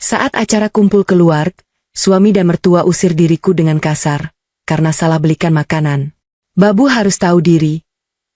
Saat acara kumpul keluarga, suami dan mertua usir diriku dengan kasar, karena salah belikan makanan. Babu harus tahu diri.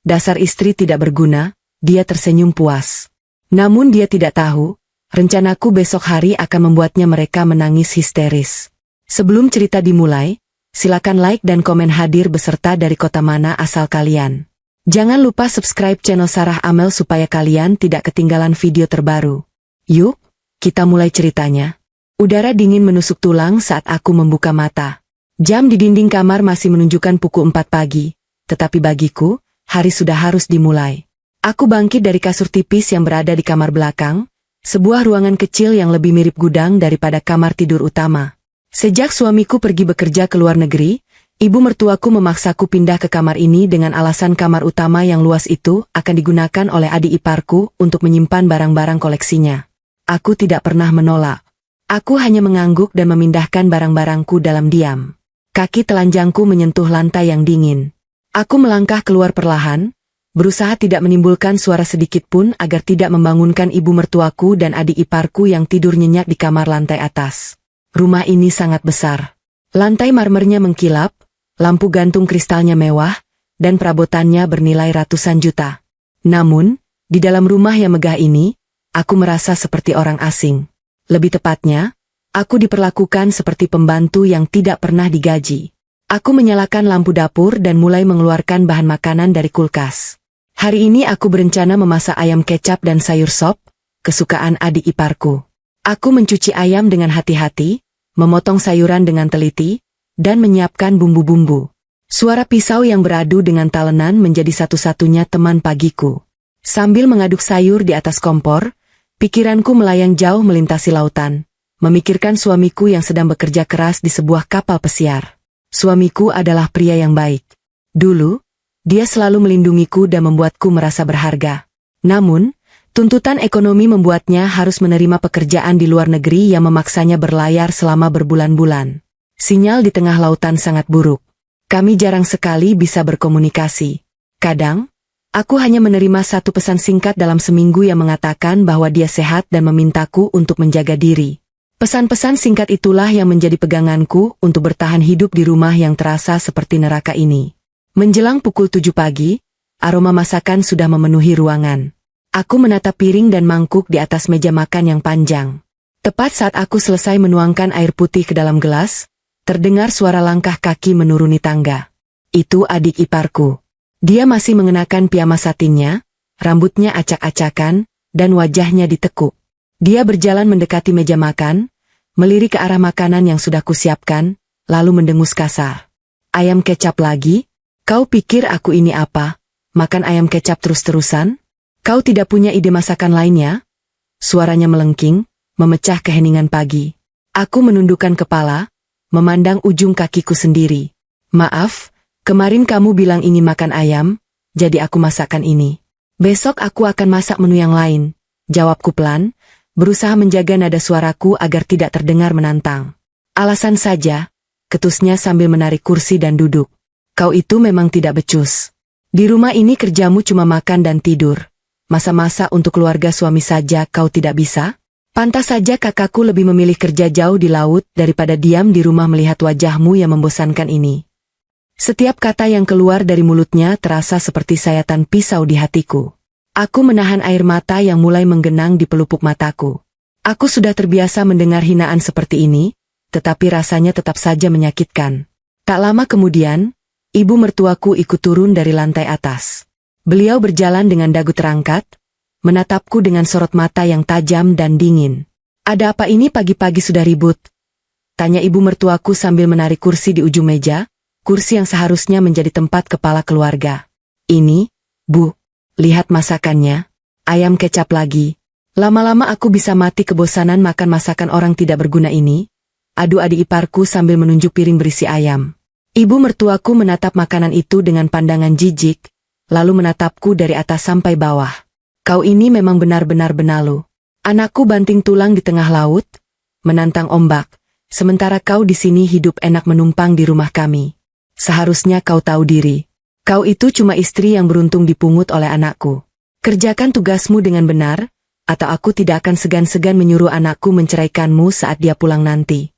Dasar istri tidak berguna, dia tersenyum puas. Namun dia tidak tahu, rencanaku besok hari akan membuatnya mereka menangis histeris. Sebelum cerita dimulai, silakan like dan komen hadir beserta dari kota mana asal kalian. Jangan lupa subscribe channel Sarah Amel supaya kalian tidak ketinggalan video terbaru. Yuk, kita mulai ceritanya. Udara dingin menusuk tulang saat aku membuka mata. Jam di dinding kamar masih menunjukkan pukul 4 pagi, tetapi bagiku, hari sudah harus dimulai. Aku bangkit dari kasur tipis yang berada di kamar belakang, sebuah ruangan kecil yang lebih mirip gudang daripada kamar tidur utama. Sejak suamiku pergi bekerja ke luar negeri, ibu mertuaku memaksaku pindah ke kamar ini dengan alasan kamar utama yang luas itu akan digunakan oleh adik iparku untuk menyimpan barang-barang koleksinya. Aku tidak pernah menolak. Aku hanya mengangguk dan memindahkan barang-barangku dalam diam. Kaki telanjangku menyentuh lantai yang dingin. Aku melangkah keluar perlahan, berusaha tidak menimbulkan suara sedikit pun agar tidak membangunkan ibu mertuaku dan adik iparku yang tidur nyenyak di kamar lantai atas. Rumah ini sangat besar. Lantai marmernya mengkilap, lampu gantung kristalnya mewah, dan perabotannya bernilai ratusan juta. Namun, di dalam rumah yang megah ini, aku merasa seperti orang asing. Lebih tepatnya, aku diperlakukan seperti pembantu yang tidak pernah digaji. Aku menyalakan lampu dapur dan mulai mengeluarkan bahan makanan dari kulkas. Hari ini aku berencana memasak ayam kecap dan sayur sop, kesukaan adik iparku. Aku mencuci ayam dengan hati-hati, memotong sayuran dengan teliti, dan menyiapkan bumbu-bumbu. Suara pisau yang beradu dengan talenan menjadi satu-satunya teman pagiku. Sambil mengaduk sayur di atas kompor, pikiranku melayang jauh melintasi lautan, memikirkan suamiku yang sedang bekerja keras di sebuah kapal pesiar. Suamiku adalah pria yang baik. Dulu, dia selalu melindungiku dan membuatku merasa berharga. Namun, tuntutan ekonomi membuatnya harus menerima pekerjaan di luar negeri yang memaksanya berlayar selama berbulan-bulan. Sinyal di tengah lautan sangat buruk. Kami jarang sekali bisa berkomunikasi. Kadang, aku hanya menerima satu pesan singkat dalam seminggu yang mengatakan bahwa dia sehat dan memintaku untuk menjaga diri. Pesan-pesan singkat itulah yang menjadi peganganku untuk bertahan hidup di rumah yang terasa seperti neraka ini. Menjelang pukul 7 pagi, aroma masakan sudah memenuhi ruangan. Aku menatap piring dan mangkuk di atas meja makan yang panjang. Tepat saat aku selesai menuangkan air putih ke dalam gelas, terdengar suara langkah kaki menuruni tangga. Itu adik iparku. Dia masih mengenakan piyama satinnya, rambutnya acak-acakan, dan wajahnya ditekuk. Dia berjalan mendekati meja makan, melirik ke arah makanan yang sudah kusiapkan, lalu mendengus kasar. Ayam kecap lagi? Kau pikir aku ini apa? Makan ayam kecap terus-terusan? Kau tidak punya ide masakan lainnya? Suaranya melengking, memecah keheningan pagi. Aku menundukkan kepala, memandang ujung kakiku sendiri. Maaf, kemarin kamu bilang ingin makan ayam, jadi aku masakkan ini. Besok aku akan masak menu yang lain, jawabku pelan, berusaha menjaga nada suaraku agar tidak terdengar menantang. Alasan saja, ketusnya sambil menarik kursi dan duduk. Kau itu memang tidak becus. Di rumah ini kerjamu cuma makan dan tidur. Masa-masa untuk keluarga suami saja kau tidak bisa? Pantas saja kakakku lebih memilih kerja jauh di laut daripada diam di rumah melihat wajahmu yang membosankan ini. Setiap kata yang keluar dari mulutnya terasa seperti sayatan pisau di hatiku. Aku menahan air mata yang mulai menggenang di pelupuk mataku. Aku sudah terbiasa mendengar hinaan seperti ini, tetapi rasanya tetap saja menyakitkan. Tak lama kemudian, ibu mertuaku ikut turun dari lantai atas. Beliau berjalan dengan dagu terangkat, menatapku dengan sorot mata yang tajam dan dingin. Ada apa ini pagi-pagi sudah ribut? Tanya ibu mertuaku sambil menarik kursi di ujung meja, kursi yang seharusnya menjadi tempat kepala keluarga. Ini, Bu, lihat masakannya, ayam kecap lagi. Lama-lama aku bisa mati kebosanan makan masakan orang tidak berguna ini. Adu adik iparku sambil menunjuk piring berisi ayam. Ibu mertuaku menatap makanan itu dengan pandangan jijik, lalu menatapku dari atas sampai bawah. Kau ini memang benar-benar benalu. Anakku banting tulang di tengah laut, menantang ombak, sementara kau di sini hidup enak menumpang di rumah kami. Seharusnya kau tahu diri. Kau itu cuma istri yang beruntung dipungut oleh anakku. Kerjakan tugasmu dengan benar, atau aku tidak akan segan-segan menyuruh anakku menceraikanmu saat dia pulang nanti.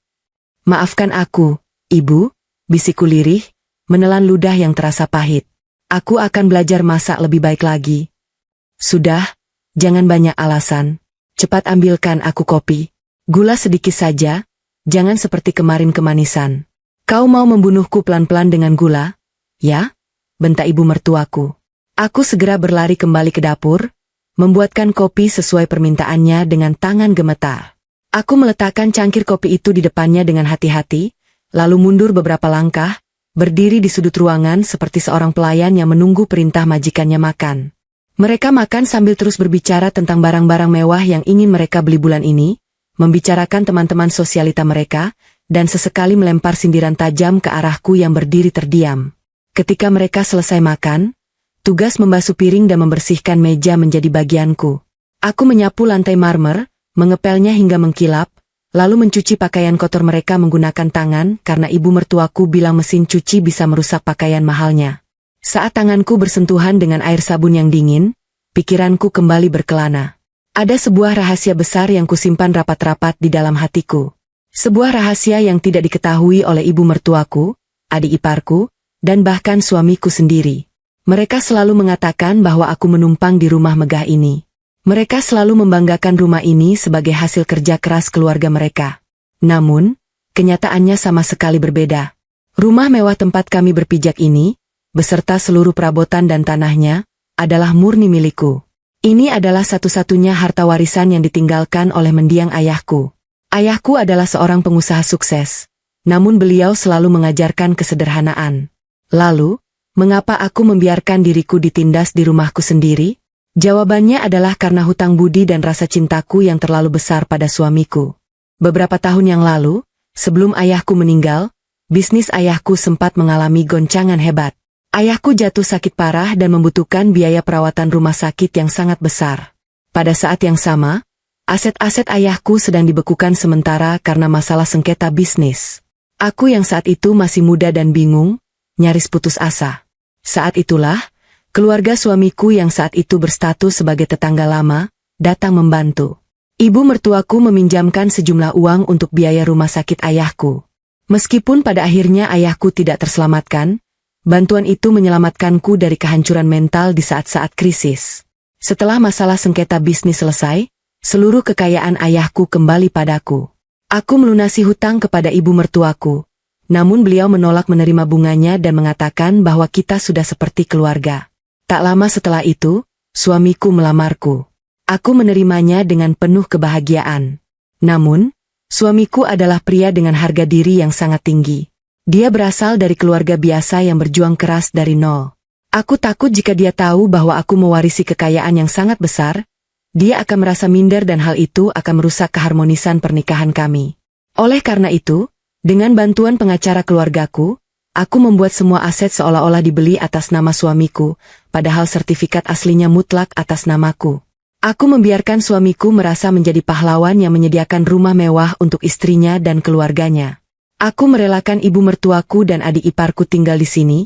Maafkan aku, Ibu, bisikku lirih, menelan ludah yang terasa pahit. Aku akan belajar masak lebih baik lagi. Sudah, jangan banyak alasan. Cepat ambilkan aku kopi. Gula sedikit saja, jangan seperti kemarin kemanisan. Kau mau membunuhku pelan-pelan dengan gula? Ya? Bentak ibu mertuaku. Aku segera berlari kembali ke dapur, membuatkan kopi sesuai permintaannya dengan tangan gemetar. Aku meletakkan cangkir kopi itu di depannya dengan hati-hati, lalu mundur beberapa langkah, berdiri di sudut ruangan seperti seorang pelayan yang menunggu perintah majikannya makan. Mereka makan sambil terus berbicara tentang barang-barang mewah yang ingin mereka beli bulan ini, membicarakan teman-teman sosialita mereka, dan sesekali melempar sindiran tajam ke arahku yang berdiri terdiam. Ketika mereka selesai makan, tugas membasuh piring dan membersihkan meja menjadi bagianku. Aku menyapu lantai marmer, mengepelnya hingga mengkilap, lalu mencuci pakaian kotor mereka menggunakan tangan karena ibu mertuaku bilang mesin cuci bisa merusak pakaian mahalnya. Saat tanganku bersentuhan dengan air sabun yang dingin, pikiranku kembali berkelana. Ada sebuah rahasia besar yang kusimpan rapat-rapat di dalam hatiku. Sebuah rahasia yang tidak diketahui oleh ibu mertuaku, adik iparku, dan bahkan suamiku sendiri. Mereka selalu mengatakan bahwa aku menumpang di rumah megah ini. Mereka selalu membanggakan rumah ini sebagai hasil kerja keras keluarga mereka. Namun, kenyataannya sama sekali berbeda. Rumah mewah tempat kami berpijak ini, beserta seluruh perabotan dan tanahnya, adalah murni milikku. Ini adalah satu-satunya harta warisan yang ditinggalkan oleh mendiang ayahku. Ayahku adalah seorang pengusaha sukses, namun beliau selalu mengajarkan kesederhanaan. Lalu, mengapa aku membiarkan diriku ditindas di rumahku sendiri? Jawabannya adalah karena hutang budi dan rasa cintaku yang terlalu besar pada suamiku. Beberapa tahun yang lalu, sebelum ayahku meninggal, bisnis ayahku sempat mengalami goncangan hebat. Ayahku jatuh sakit parah dan membutuhkan biaya perawatan rumah sakit yang sangat besar. Pada saat yang sama, aset-aset ayahku sedang dibekukan sementara karena masalah sengketa bisnis. Aku yang saat itu masih muda dan bingung, nyaris putus asa. Saat itulah, keluarga suamiku yang saat itu berstatus sebagai tetangga lama, datang membantu. Ibu mertuaku meminjamkan sejumlah uang untuk biaya rumah sakit ayahku. Meskipun pada akhirnya ayahku tidak terselamatkan, bantuan itu menyelamatkanku dari kehancuran mental di saat-saat krisis. Setelah masalah sengketa bisnis selesai, seluruh kekayaan ayahku kembali padaku. Aku melunasi hutang kepada ibu mertuaku. Namun beliau menolak menerima bunganya dan mengatakan bahwa kita sudah seperti keluarga. Tak lama setelah itu, suamiku melamarku. Aku menerimanya dengan penuh kebahagiaan. Namun, suamiku adalah pria dengan harga diri yang sangat tinggi. Dia berasal dari keluarga biasa yang berjuang keras dari nol. Aku takut jika dia tahu bahwa aku mewarisi kekayaan yang sangat besar, dia akan merasa minder dan hal itu akan merusak keharmonisan pernikahan kami. Oleh karena itu, dengan bantuan pengacara keluargaku, aku membuat semua aset seolah-olah dibeli atas nama suamiku, padahal sertifikat aslinya mutlak atas namaku. Aku membiarkan suamiku merasa menjadi pahlawan yang menyediakan rumah mewah untuk istrinya dan keluarganya. Aku merelakan ibu mertuaku dan adik iparku tinggal di sini,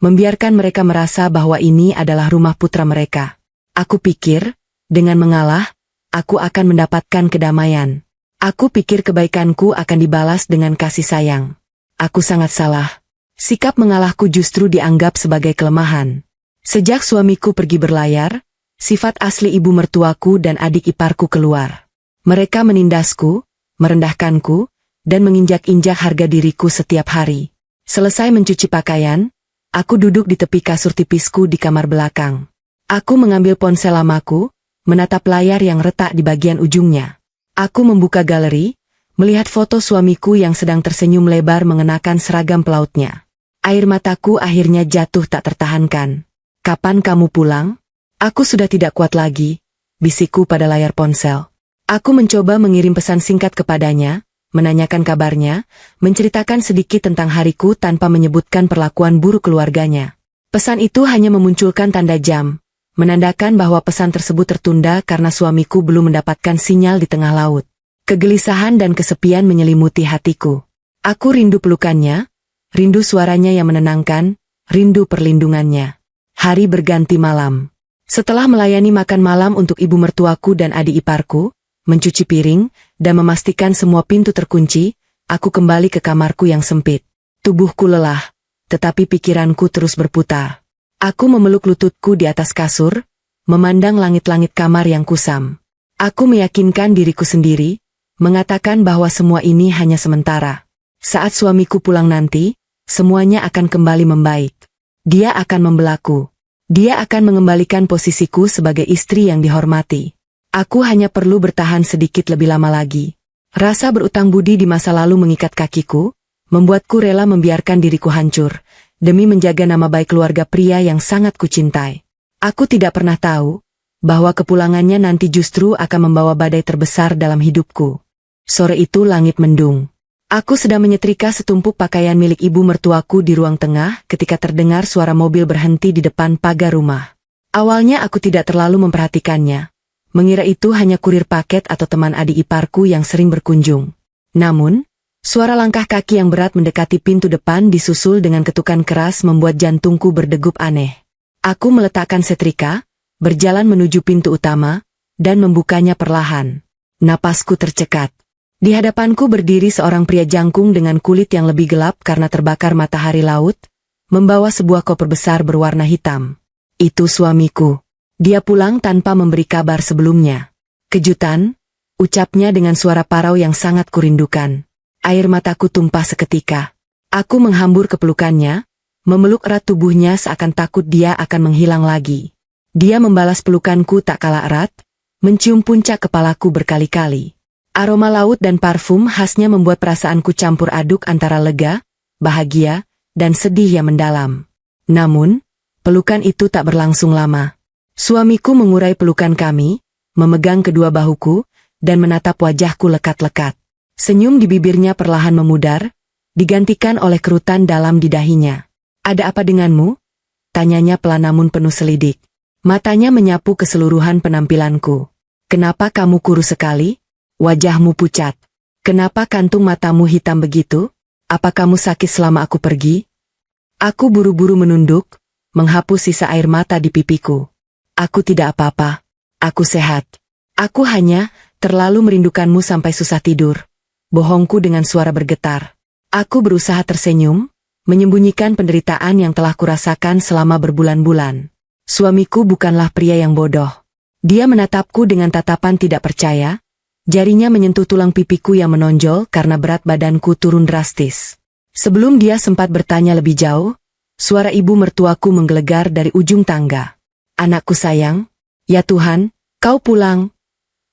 membiarkan mereka merasa bahwa ini adalah rumah putra mereka. Aku pikir, dengan mengalah, aku akan mendapatkan kedamaian. Aku pikir kebaikanku akan dibalas dengan kasih sayang. Aku sangat salah. Sikap mengalahku justru dianggap sebagai kelemahan. Sejak suamiku pergi berlayar, sifat asli ibu mertuaku dan adik iparku keluar. Mereka menindasku, merendahkanku, dan menginjak-injak harga diriku setiap hari. Selesai mencuci pakaian, aku duduk di tepi kasur tipisku di kamar belakang. Aku mengambil ponsel lamaku, menatap layar yang retak di bagian ujungnya. Aku membuka galeri, melihat foto suamiku yang sedang tersenyum lebar mengenakan seragam pelautnya. Air mataku akhirnya jatuh tak tertahankan. Kapan kamu pulang? Aku sudah tidak kuat lagi, bisikku pada layar ponsel. Aku mencoba mengirim pesan singkat kepadanya, menanyakan kabarnya, menceritakan sedikit tentang hariku tanpa menyebutkan perlakuan buruk keluarganya. Pesan itu hanya memunculkan tanda jam, menandakan bahwa pesan tersebut tertunda karena suamiku belum mendapatkan sinyal di tengah laut. Kegelisahan dan kesepian menyelimuti hatiku. Aku rindu pelukannya, rindu suaranya yang menenangkan, rindu perlindungannya. Hari berganti malam. Setelah melayani makan malam untuk ibu mertuaku dan adik iparku, mencuci piring, dan memastikan semua pintu terkunci, aku kembali ke kamarku yang sempit. Tubuhku lelah, tetapi pikiranku terus berputar. Aku memeluk lututku di atas kasur, memandang langit-langit kamar yang kusam. Aku meyakinkan diriku sendiri, mengatakan bahwa semua ini hanya sementara. Saat suamiku pulang nanti, semuanya akan kembali membaik. Dia akan membelaku. Dia akan mengembalikan posisiku sebagai istri yang dihormati. Aku hanya perlu bertahan sedikit lebih lama lagi. Rasa berutang budi di masa lalu mengikat kakiku, membuatku rela membiarkan diriku hancur, demi menjaga nama baik keluarga pria yang sangat kucintai. Aku tidak pernah tahu, bahwa kepulangannya nanti justru akan membawa badai terbesar dalam hidupku. Sore itu langit mendung. Aku sedang menyetrika setumpuk pakaian milik ibu mertuaku di ruang tengah ketika terdengar suara mobil berhenti di depan pagar rumah. Awalnya aku tidak terlalu memperhatikannya, mengira itu hanya kurir paket atau teman adik iparku yang sering berkunjung. Namun, suara langkah kaki yang berat mendekati pintu depan disusul dengan ketukan keras membuat jantungku berdegup aneh. Aku meletakkan setrika, berjalan menuju pintu utama, dan membukanya perlahan. Napasku tercekat. Di hadapanku berdiri seorang pria jangkung dengan kulit yang lebih gelap karena terbakar matahari laut, membawa sebuah koper besar berwarna hitam. Itu suamiku. Dia pulang tanpa memberi kabar sebelumnya. Kejutan, ucapnya dengan suara parau yang sangat kurindukan. Air mataku tumpah seketika. Aku menghambur ke pelukannya, memeluk erat tubuhnya seakan takut dia akan menghilang lagi. Dia membalas pelukanku tak kalah erat, mencium puncak kepalaku berkali-kali. Aroma laut dan parfum khasnya membuat perasaanku campur aduk antara lega, bahagia, dan sedih yang mendalam. Namun, pelukan itu tak berlangsung lama. Suamiku mengurai pelukan kami, memegang kedua bahuku, dan menatap wajahku lekat-lekat. Senyum di bibirnya perlahan memudar, digantikan oleh kerutan dalam di dahinya. "Ada apa denganmu?" tanyanya pelan namun penuh selidik. Matanya menyapu keseluruhan penampilanku. "Kenapa kamu kurus sekali? Wajahmu pucat. Kenapa kantung matamu hitam begitu? Apa kamu sakit selama aku pergi?" Aku buru-buru menunduk, menghapus sisa air mata di pipiku. "Aku tidak apa-apa. Aku sehat. Aku hanya terlalu merindukanmu sampai susah tidur." Bohongku dengan suara bergetar. Aku berusaha tersenyum, menyembunyikan penderitaan yang telah kurasakan selama berbulan-bulan. Suamiku bukanlah pria yang bodoh. Dia menatapku dengan tatapan tidak percaya. Jarinya menyentuh tulang pipiku yang menonjol karena berat badanku turun drastis. Sebelum dia sempat bertanya lebih jauh, suara ibu mertuaku menggelegar dari ujung tangga. "Anakku sayang, ya Tuhan, kau pulang!"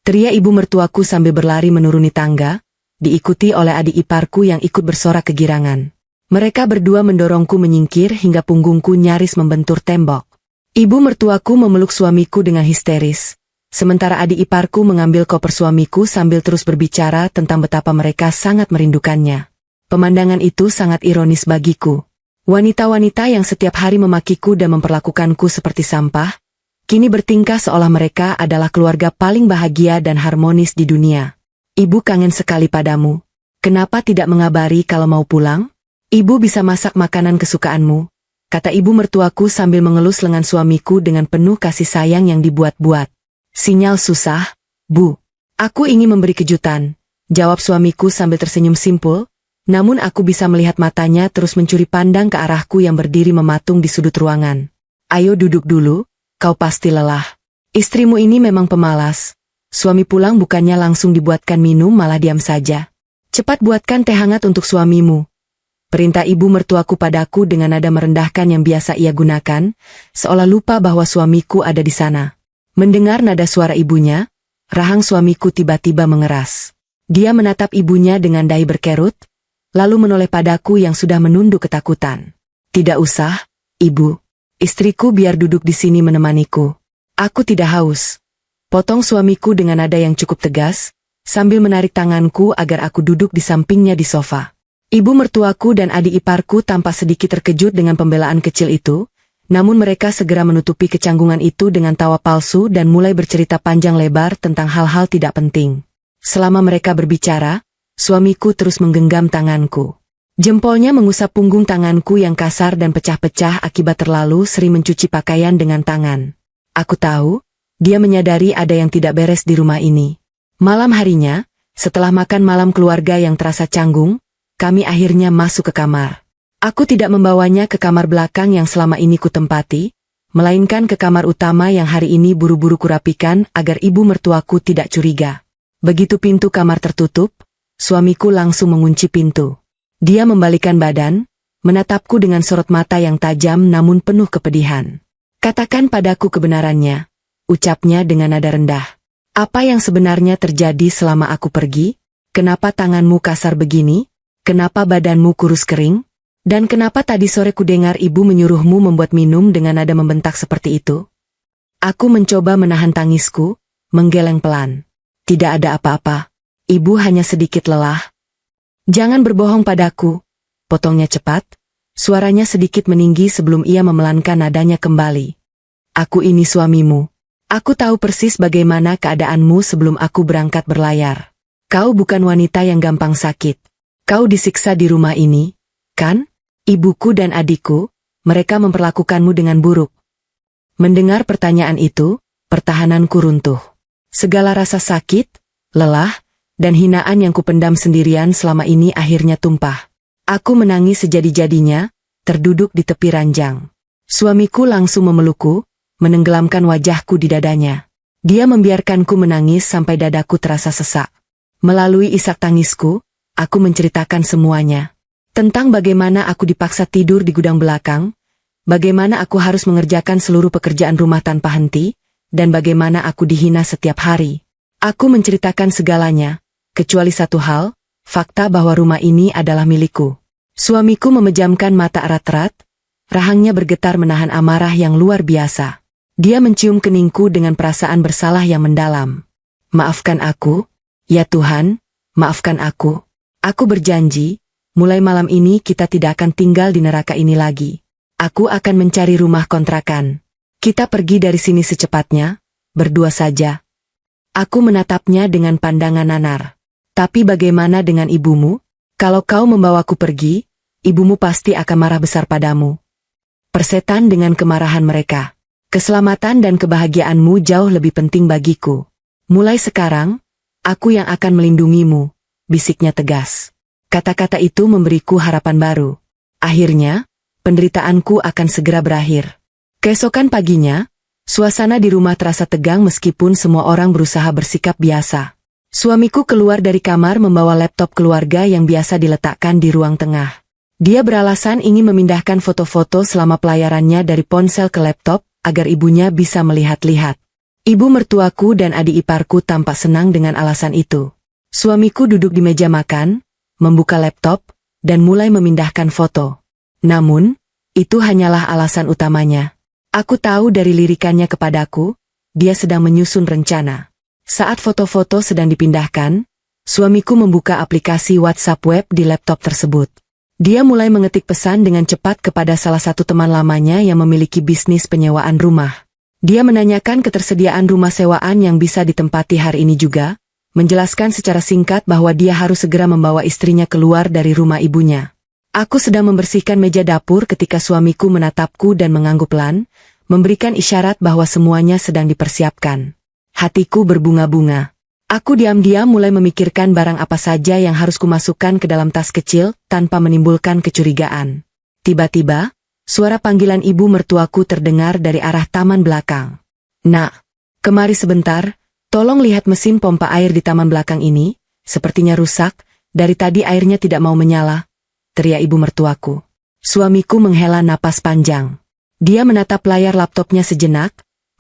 Teriak ibu mertuaku sambil berlari menuruni tangga, diikuti oleh adik iparku yang ikut bersorak kegirangan. Mereka berdua mendorongku menyingkir hingga punggungku nyaris membentur tembok. Ibu mertuaku memeluk suamiku dengan histeris. Sementara adik iparku mengambil koper suamiku sambil terus berbicara tentang betapa mereka sangat merindukannya. Pemandangan itu sangat ironis bagiku. Wanita-wanita yang setiap hari memakiku dan memperlakukanku seperti sampah, kini bertingkah seolah mereka adalah keluarga paling bahagia dan harmonis di dunia. "Ibu kangen sekali padamu. Kenapa tidak mengabari kalau mau pulang? Ibu bisa masak makanan kesukaanmu," kata ibu mertuaku sambil mengelus lengan suamiku dengan penuh kasih sayang yang dibuat-buat. "Sinyal susah, Bu. Aku ingin memberi kejutan," jawab suamiku sambil tersenyum simpul, namun aku bisa melihat matanya terus mencuri pandang ke arahku yang berdiri mematung di sudut ruangan. "Ayo duduk dulu, kau pasti lelah. Istrimu ini memang pemalas." Suami pulang bukannya langsung dibuatkan minum malah diam saja. "Cepat buatkan teh hangat untuk suamimu," perintah ibu mertuaku padaku dengan nada merendahkan yang biasa ia gunakan, seolah lupa bahwa suamiku ada di sana. Mendengar nada suara ibunya, rahang suamiku tiba-tiba mengeras. Dia menatap ibunya dengan dahi berkerut, lalu menoleh padaku yang sudah menunduk ketakutan. "Tidak usah, Ibu. Istriku biar duduk di sini menemaniku. Aku tidak haus," potong suamiku dengan nada yang cukup tegas, sambil menarik tanganku agar aku duduk di sampingnya di sofa. Ibu mertuaku dan adik iparku tampak sedikit terkejut dengan pembelaan kecil itu, namun mereka segera menutupi kecanggungan itu dengan tawa palsu dan mulai bercerita panjang lebar tentang hal-hal tidak penting. Selama mereka berbicara, suamiku terus menggenggam tanganku. Jempolnya mengusap punggung tanganku yang kasar dan pecah-pecah akibat terlalu sering mencuci pakaian dengan tangan. Aku tahu, dia menyadari ada yang tidak beres di rumah ini. Malam harinya, setelah makan malam keluarga yang terasa canggung, kami akhirnya masuk ke kamar. Aku tidak membawanya ke kamar belakang yang selama ini kutempati, melainkan ke kamar utama yang hari ini buru-buru kurapikan agar ibu mertuaku tidak curiga. Begitu pintu kamar tertutup, suamiku langsung mengunci pintu. Dia membalikan badan, menatapku dengan sorot mata yang tajam namun penuh kepedihan. "Katakan padaku kebenarannya," ucapnya dengan nada rendah. "Apa yang sebenarnya terjadi selama aku pergi? Kenapa tanganmu kasar begini? Kenapa badanmu kurus kering? Dan kenapa tadi sore kudengar ibu menyuruhmu membuat minum dengan nada membentak seperti itu?" Aku mencoba menahan tangisku, menggeleng pelan. "Tidak ada apa-apa. Ibu hanya sedikit lelah." "Jangan berbohong padaku," potongnya cepat. Suaranya sedikit meninggi sebelum ia memelankan nadanya kembali. "Aku ini suamimu. Aku tahu persis bagaimana keadaanmu sebelum aku berangkat berlayar. Kau bukan wanita yang gampang sakit. Kau disiksa di rumah ini, kan? Ibuku dan adikku, mereka memperlakukanmu dengan buruk." Mendengar pertanyaan itu, pertahananku runtuh. Segala rasa sakit, lelah, dan hinaan yang kupendam sendirian selama ini akhirnya tumpah. Aku menangis sejadi-jadinya, terduduk di tepi ranjang. Suamiku langsung memelukku, menenggelamkan wajahku di dadanya. Dia membiarkanku menangis sampai dadaku terasa sesak. Melalui isak tangisku, aku menceritakan semuanya. Tentang bagaimana aku dipaksa tidur di gudang belakang, bagaimana aku harus mengerjakan seluruh pekerjaan rumah tanpa henti, dan bagaimana aku dihina setiap hari. Aku menceritakan segalanya, kecuali satu hal, fakta bahwa rumah ini adalah milikku. Suamiku memejamkan mata erat-erat, rahangnya bergetar menahan amarah yang luar biasa. Dia mencium keningku dengan perasaan bersalah yang mendalam. "Maafkan aku, ya Tuhan, maafkan aku. Aku berjanji, mulai malam ini kita tidak akan tinggal di neraka ini lagi. Aku akan mencari rumah kontrakan. Kita pergi dari sini secepatnya, berdua saja." Aku menatapnya dengan pandangan nanar. "Tapi bagaimana dengan ibumu? Kalau kau membawaku pergi, ibumu pasti akan marah besar padamu." "Persetan dengan kemarahan mereka. Keselamatan dan kebahagiaanmu jauh lebih penting bagiku. Mulai sekarang, aku yang akan melindungimu," bisiknya tegas. Kata-kata itu memberiku harapan baru. Akhirnya, penderitaanku akan segera berakhir. Keesokan paginya, suasana di rumah terasa tegang meskipun semua orang berusaha bersikap biasa. Suamiku keluar dari kamar membawa laptop keluarga yang biasa diletakkan di ruang tengah. Dia beralasan ingin memindahkan foto-foto selama pelayarannya dari ponsel ke laptop, agar ibunya bisa melihat-lihat. Ibu mertuaku dan adik iparku tampak senang dengan alasan itu. Suamiku duduk di meja makan, membuka laptop, dan mulai memindahkan foto. Namun, itu hanyalah alasan utamanya. Aku tahu dari lirikannya kepadaku, dia sedang menyusun rencana. Saat foto-foto sedang dipindahkan, suamiku membuka aplikasi WhatsApp web di laptop tersebut. Dia mulai mengetik pesan dengan cepat kepada salah satu teman lamanya yang memiliki bisnis penyewaan rumah. Dia menanyakan ketersediaan rumah sewaan yang bisa ditempati hari ini juga, menjelaskan secara singkat bahwa dia harus segera membawa istrinya keluar dari rumah ibunya. Aku sedang membersihkan meja dapur ketika suamiku menatapku dan mengangguk pelan, memberikan isyarat bahwa semuanya sedang dipersiapkan. Hatiku berbunga-bunga. Aku diam-diam mulai memikirkan barang apa saja yang harus kumasukkan ke dalam tas kecil tanpa menimbulkan kecurigaan. Tiba-tiba, suara panggilan ibu mertuaku terdengar dari arah taman belakang. "Nak, kemari sebentar. Tolong lihat mesin pompa air di taman belakang ini, sepertinya rusak, dari tadi airnya tidak mau menyala," teriak ibu mertuaku. Suamiku menghela napas panjang. Dia menatap layar laptopnya sejenak,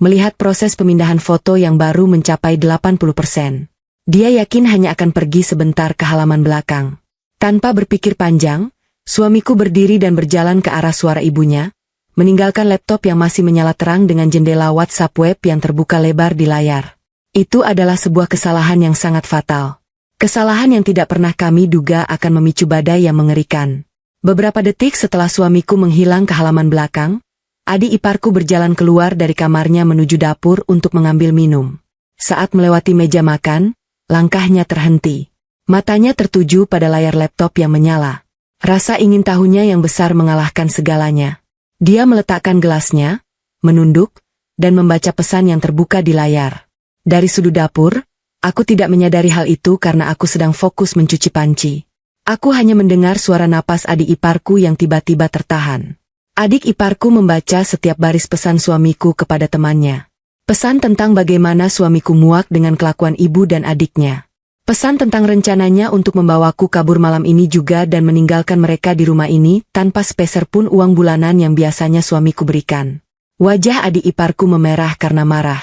melihat proses pemindahan foto yang baru mencapai 80%. Dia yakin hanya akan pergi sebentar ke halaman belakang. Tanpa berpikir panjang, suamiku berdiri dan berjalan ke arah suara ibunya, meninggalkan laptop yang masih menyala terang dengan jendela WhatsApp web yang terbuka lebar di layar. Itu adalah sebuah kesalahan yang sangat fatal. Kesalahan yang tidak pernah kami duga akan memicu badai yang mengerikan. Beberapa detik setelah suamiku menghilang ke halaman belakang, adik iparku berjalan keluar dari kamarnya menuju dapur untuk mengambil minum. Saat melewati meja makan, langkahnya terhenti. Matanya tertuju pada layar laptop yang menyala. Rasa ingin tahunya yang besar mengalahkan segalanya. Dia meletakkan gelasnya, menunduk, dan membaca pesan yang terbuka di layar. Dari sudut dapur, aku tidak menyadari hal itu karena aku sedang fokus mencuci panci. Aku hanya mendengar suara napas adik iparku yang tiba-tiba tertahan. Adik iparku membaca setiap baris pesan suamiku kepada temannya. Pesan tentang bagaimana suamiku muak dengan kelakuan ibu dan adiknya. Pesan tentang rencananya untuk membawaku kabur malam ini juga dan meninggalkan mereka di rumah ini tanpa sepeser pun uang bulanan yang biasanya suamiku berikan. Wajah adik iparku memerah karena marah.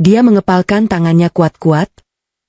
Dia mengepalkan tangannya kuat-kuat,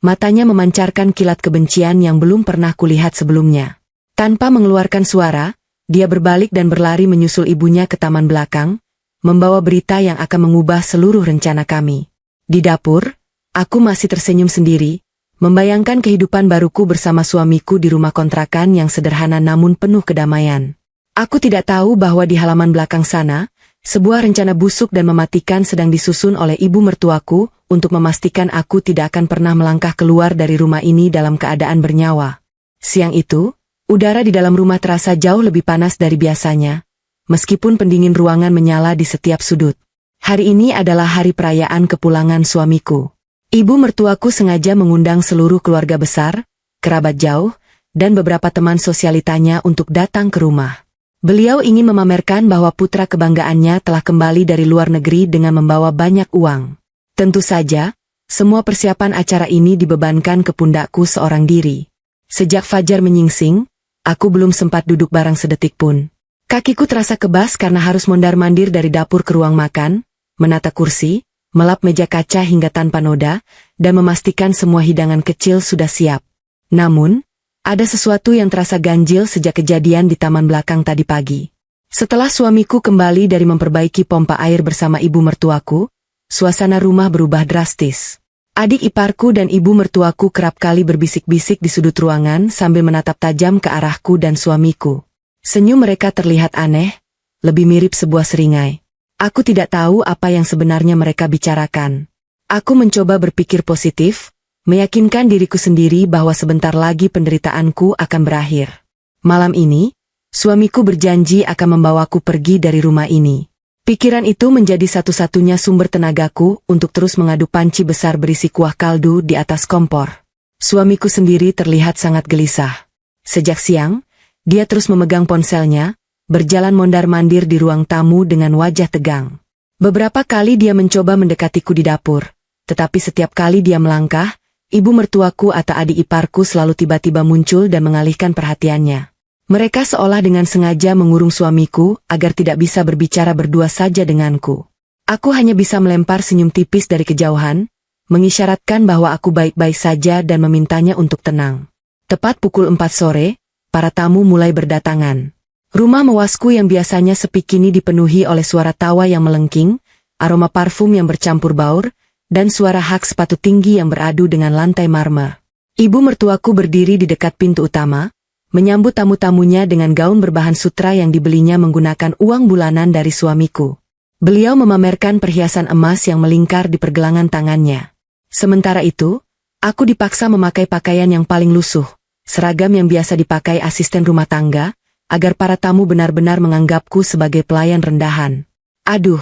matanya memancarkan kilat kebencian yang belum pernah kulihat sebelumnya. Tanpa mengeluarkan suara, dia berbalik dan berlari menyusul ibunya ke taman belakang, membawa berita yang akan mengubah seluruh rencana kami. Di dapur, aku masih tersenyum sendiri, membayangkan kehidupan baruku bersama suamiku di rumah kontrakan yang sederhana namun penuh kedamaian. Aku tidak tahu bahwa di halaman belakang sana, sebuah rencana busuk dan mematikan sedang disusun oleh ibu mertuaku untuk memastikan aku tidak akan pernah melangkah keluar dari rumah ini dalam keadaan bernyawa. Siang itu, udara di dalam rumah terasa jauh lebih panas dari biasanya, meskipun pendingin ruangan menyala di setiap sudut. Hari ini adalah hari perayaan kepulangan suamiku. Ibu mertuaku sengaja mengundang seluruh keluarga besar, kerabat jauh, dan beberapa teman sosialitanya untuk datang ke rumah. Beliau ingin memamerkan bahwa putra kebanggaannya telah kembali dari luar negeri dengan membawa banyak uang. Tentu saja, semua persiapan acara ini dibebankan ke pundakku seorang diri. Sejak fajar menyingsing, aku belum sempat duduk barang sedetik pun. Kakiku terasa kebas karena harus mondar-mandir dari dapur ke ruang makan, menata kursi, melap meja kaca hingga tanpa noda, dan memastikan semua hidangan kecil sudah siap. Namun, ada sesuatu yang terasa ganjil sejak kejadian di taman belakang tadi pagi. Setelah suamiku kembali dari memperbaiki pompa air bersama ibu mertuaku, suasana rumah berubah drastis. Adik iparku dan ibu mertuaku kerap kali berbisik-bisik di sudut ruangan sambil menatap tajam ke arahku dan suamiku. Senyum mereka terlihat aneh, lebih mirip sebuah seringai. Aku tidak tahu apa yang sebenarnya mereka bicarakan. Aku mencoba berpikir positif, meyakinkan diriku sendiri bahwa sebentar lagi penderitaanku akan berakhir. Malam ini, suamiku berjanji akan membawaku pergi dari rumah ini. Pikiran itu menjadi satu-satunya sumber tenagaku untuk terus mengaduk panci besar berisi kuah kaldu di atas kompor. Suamiku sendiri terlihat sangat gelisah. Sejak siang, dia terus memegang ponselnya, berjalan mondar-mandir di ruang tamu dengan wajah tegang. Beberapa kali dia mencoba mendekatiku di dapur, tetapi setiap kali dia melangkah, ibu mertuaku atau adik iparku selalu tiba-tiba muncul dan mengalihkan perhatiannya. Mereka seolah dengan sengaja mengurung suamiku agar tidak bisa berbicara berdua saja denganku. Aku hanya bisa melempar senyum tipis dari kejauhan, mengisyaratkan bahwa aku baik-baik saja dan memintanya untuk tenang. Tepat pukul 4 sore, para tamu mulai berdatangan. Rumah mewasku yang biasanya sepi kini dipenuhi oleh suara tawa yang melengking, aroma parfum yang bercampur baur, dan suara hak sepatu tinggi yang beradu dengan lantai marmer. Ibu mertuaku berdiri di dekat pintu utama, menyambut tamu-tamunya dengan gaun berbahan sutra yang dibelinya menggunakan uang bulanan dari suamiku. Beliau memamerkan perhiasan emas yang melingkar di pergelangan tangannya. Sementara itu, aku dipaksa memakai pakaian yang paling lusuh, seragam yang biasa dipakai asisten rumah tangga, agar para tamu benar-benar menganggapku sebagai pelayan rendahan. Aduh,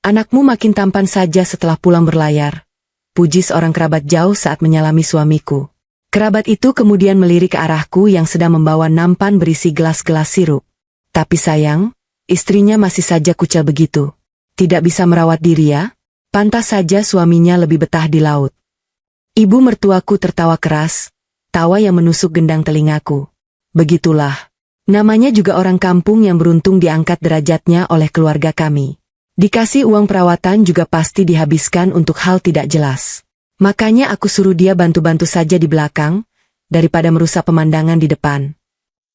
anakmu makin tampan saja setelah pulang berlayar, puji seorang kerabat jauh saat menyalami suamiku. Kerabat itu kemudian melirik ke arahku yang sedang membawa nampan berisi gelas-gelas sirup. Tapi sayang, istrinya masih saja kucel begitu. Tidak bisa merawat diri ya? Pantas saja suaminya lebih betah di laut. Ibu mertuaku tertawa keras, tawa yang menusuk gendang telingaku. Begitulah. Namanya juga orang kampung yang beruntung diangkat derajatnya oleh keluarga kami. Dikasih uang perawatan juga pasti dihabiskan untuk hal tidak jelas. Makanya aku suruh dia bantu-bantu saja di belakang, daripada merusak pemandangan di depan.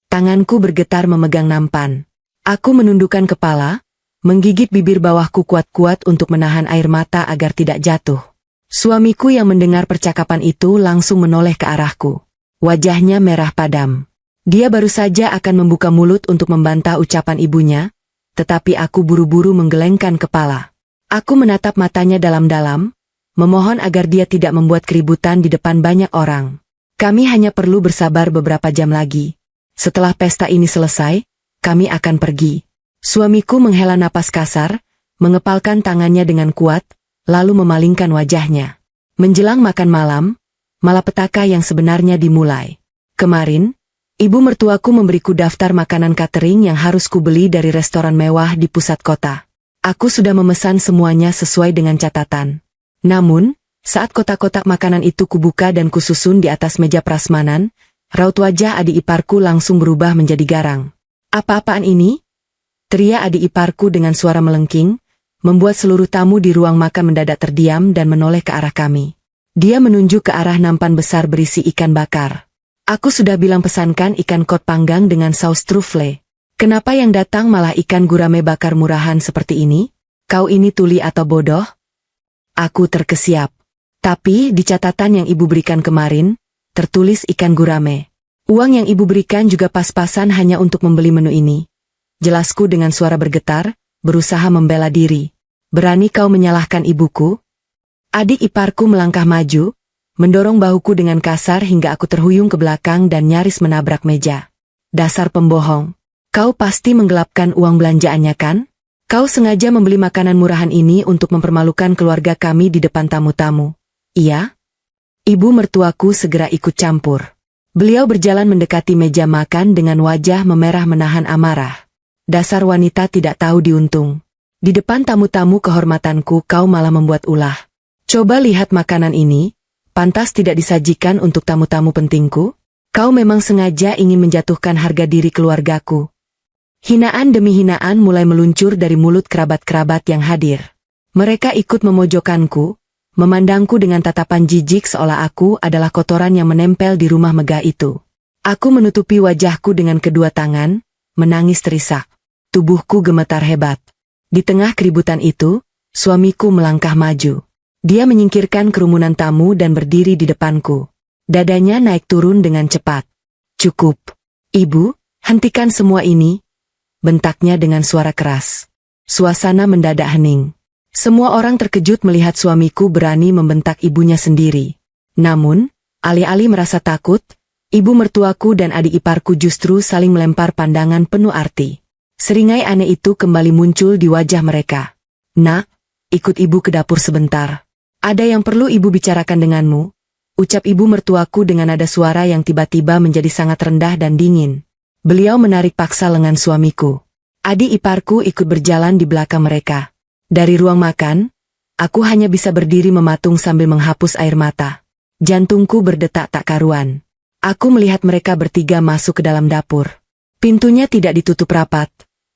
Tanganku bergetar memegang nampan. Aku menundukkan kepala, menggigit bibir bawahku kuat-kuat untuk menahan air mata agar tidak jatuh. Suamiku yang mendengar percakapan itu langsung menoleh ke arahku. Wajahnya merah padam. Dia baru saja akan membuka mulut untuk membantah ucapan ibunya, tetapi aku buru-buru menggelengkan kepala. Aku menatap matanya dalam-dalam, memohon agar dia tidak membuat keributan di depan banyak orang. Kami hanya perlu bersabar beberapa jam lagi. Setelah pesta ini selesai, kami akan pergi. Suamiku menghela napas kasar, mengepalkan tangannya dengan kuat, lalu memalingkan wajahnya. Menjelang makan malam, malapetaka yang sebenarnya dimulai. Kemarin, ibu mertuaku memberiku daftar makanan catering yang harus kubeli dari restoran mewah di pusat kota. Aku sudah memesan semuanya sesuai dengan catatan. Namun, saat kotak-kotak makanan itu kubuka dan kususun di atas meja prasmanan, raut wajah adik iparku langsung berubah menjadi garang. "Apa-apaan ini?" teriak adik iparku dengan suara melengking, membuat seluruh tamu di ruang makan mendadak terdiam dan menoleh ke arah kami. Dia menunjuk ke arah nampan besar berisi ikan bakar. "Aku sudah bilang pesankan ikan kod panggang dengan saus truffle. Kenapa yang datang malah ikan gurame bakar murahan seperti ini? Kau ini tuli atau bodoh?" Aku terkesiap. Tapi di catatan yang ibu berikan kemarin, tertulis ikan gurame. Uang yang ibu berikan juga pas-pasan hanya untuk membeli menu ini. Jelasku dengan suara bergetar, berusaha membela diri. "Berani kau menyalahkan ibuku?" Adik iparku melangkah maju, mendorong bahuku dengan kasar hingga aku terhuyung ke belakang dan nyaris menabrak meja. "Dasar pembohong. Kau pasti menggelapkan uang belanjaannya kan? Kau sengaja membeli makanan murahan ini untuk mempermalukan keluarga kami di depan tamu-tamu. Iya?" Ibu mertuaku segera ikut campur. Beliau berjalan mendekati meja makan dengan wajah memerah menahan amarah. "Dasar wanita tidak tahu diuntung. Di depan tamu-tamu kehormatanku kau malah membuat ulah. Coba lihat makanan ini, pantas tidak disajikan untuk tamu-tamu pentingku? Kau memang sengaja ingin menjatuhkan harga diri keluargaku." Hinaan demi hinaan mulai meluncur dari mulut kerabat-kerabat yang hadir. Mereka ikut memojokkanku, memandangku dengan tatapan jijik seolah aku adalah kotoran yang menempel di rumah megah itu. Aku menutupi wajahku dengan kedua tangan, menangis terisak. Tubuhku gemetar hebat. Di tengah keributan itu, suamiku melangkah maju. Dia menyingkirkan kerumunan tamu dan berdiri di depanku. Dadanya naik turun dengan cepat. "Cukup. Ibu, hentikan semua ini," bentaknya dengan suara keras. Suasana mendadak hening. Semua orang terkejut melihat suamiku berani membentak ibunya sendiri. Namun, alih-alih merasa takut, ibu mertuaku dan adik iparku justru saling melempar pandangan penuh arti. Seringai aneh itu kembali muncul di wajah mereka. "Nak, ikut ibu ke dapur sebentar. Ada yang perlu ibu bicarakan denganmu," ucap ibu mertuaku dengan nada suara yang tiba-tiba menjadi sangat rendah dan dingin. Beliau menarik paksa lengan suamiku. Adik iparku ikut berjalan di belakang mereka. Dari ruang makan, aku hanya bisa berdiri mematung sambil menghapus air mata. Jantungku berdetak tak karuan. Aku melihat mereka bertiga masuk ke dalam dapur. Pintunya tidak ditutup rapat,